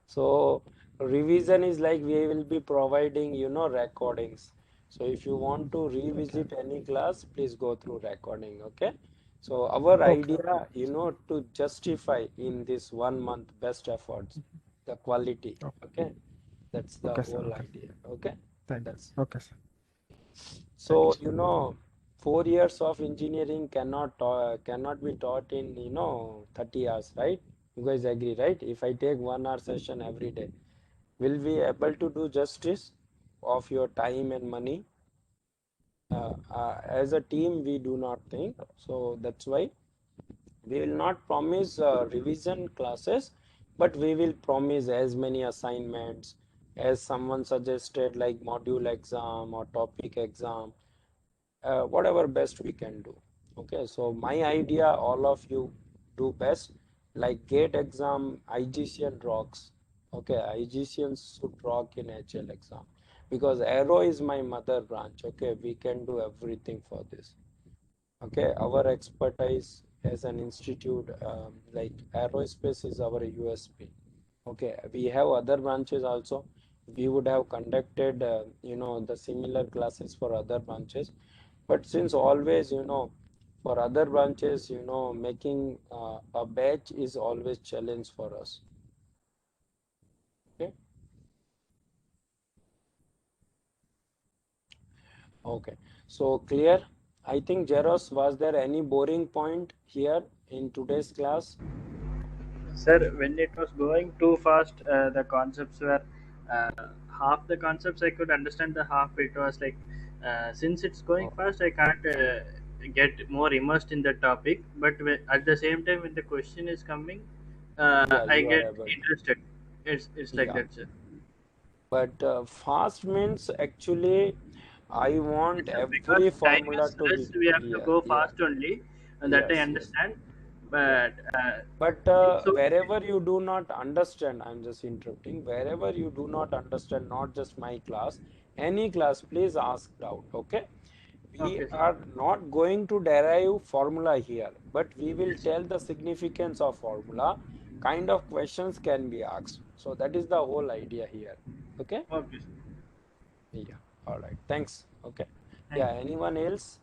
So revision is like we will be providing, recordings. So if you want to Okay. revisit any class, please go through recording, okay? So our Okay. Okay. idea, to justify in this 1 month best efforts. the quality. Okay. Okay, that's the Okay, sir. whole Okay. idea. Okay, Thank you. that's Okay, sir. so 4 years of engineering cannot be taught in 30 hours, right? You guys agree, right? If I take 1 hour session every day, will we able to do justice of your time and money? As a team, we do not think so. That's why we will not promise revision classes, but we will promise as many assignments as someone suggested, like module exam or topic exam, whatever best we can do. Okay, so my idea, all of you do best, like gate exam, IGCN rocks. Okay, IGCN should rock in HL exam because Aero is my mother branch. Okay, we can do everything for this. Okay, our expertise as an institute, like Aerospace is our USP. Okay, we have other branches also. We would have conducted, the similar classes for other branches. But since always, for other branches, making a batch is always challenge for us. Okay. Okay. So clear? I think Jaros, was there any boring point here in today's class? Sir, when it was going too fast, the concepts were uh, half the concepts I could understand. The half it was like since it's going Oh, fast, I can't get more immersed in the topic. But at the same time, when the question is coming, yeah, I you are get able to. interested. It's like Yeah. that, sir. But fast means actually, I want Yes, sir, because every time formula is to less, be, we have to yeah, go yeah, fast only, and that I yes, yes, understand. yeah. But But it's okay. wherever you do not understand, I'm just interrupting, wherever you do not understand, not just my class, any class, please ask out, okay? We Okay, sir. are not going to derive formula here, but we will Yes. tell the significance of formula, kind of questions can be asked. So that is the whole idea here, okay? Okay, sir. Yeah, all right, thanks, okay. Thank Yeah, you. anyone else?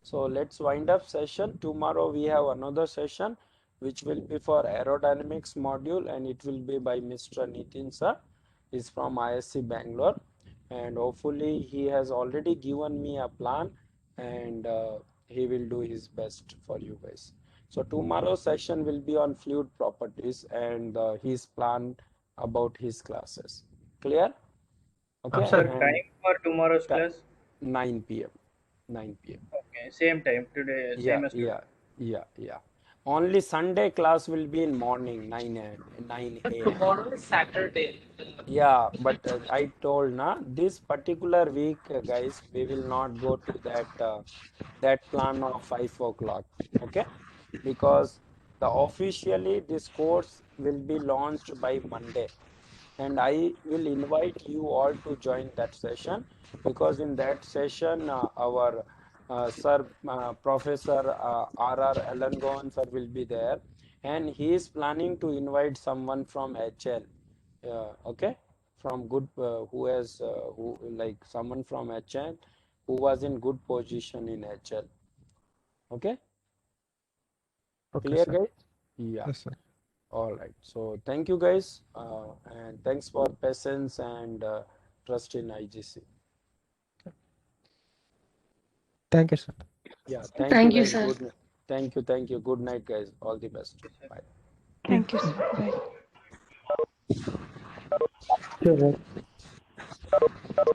So let's wind up session. Tomorrow we have another session which will be for aerodynamics module, and it will be by Mr. Nitin sir. He's from ISC Bangalore, and hopefully he has already given me a plan, and he will do his best for you guys. So tomorrow's session will be on fluid properties and his plan about his classes. Clear? Okay, Sir, Sir, and time for tomorrow's class? 9 p.m. 9 p.m. Okay, same time today, Yeah, same as today. yeah, yeah, yeah. Only Sunday class will be in morning, 9 a.m. Tomorrow is Saturday. Yeah, but I told na this particular week, guys, we will not go to that plan of 5 o'clock. Okay, because the officially this course will be launched by Monday, and I will invite you all to join that session because in that session our sir Professor R.R. Alangon sir will be there, and he is planning to invite someone from HL, okay, from good who has who like someone from HL who was in good position in HL. Okay, Okay, clear sir. guys? Yeah. Yes, sir. All right. So thank you guys, and thanks for patience and trust in IGC. Thank you, sir. Yeah. Thank you Thank you, guys. sir. Good. Thank you. Thank you. Good night, guys. All the best. Okay, sir. Bye. Thank you, sir. Bye. Sure, sir.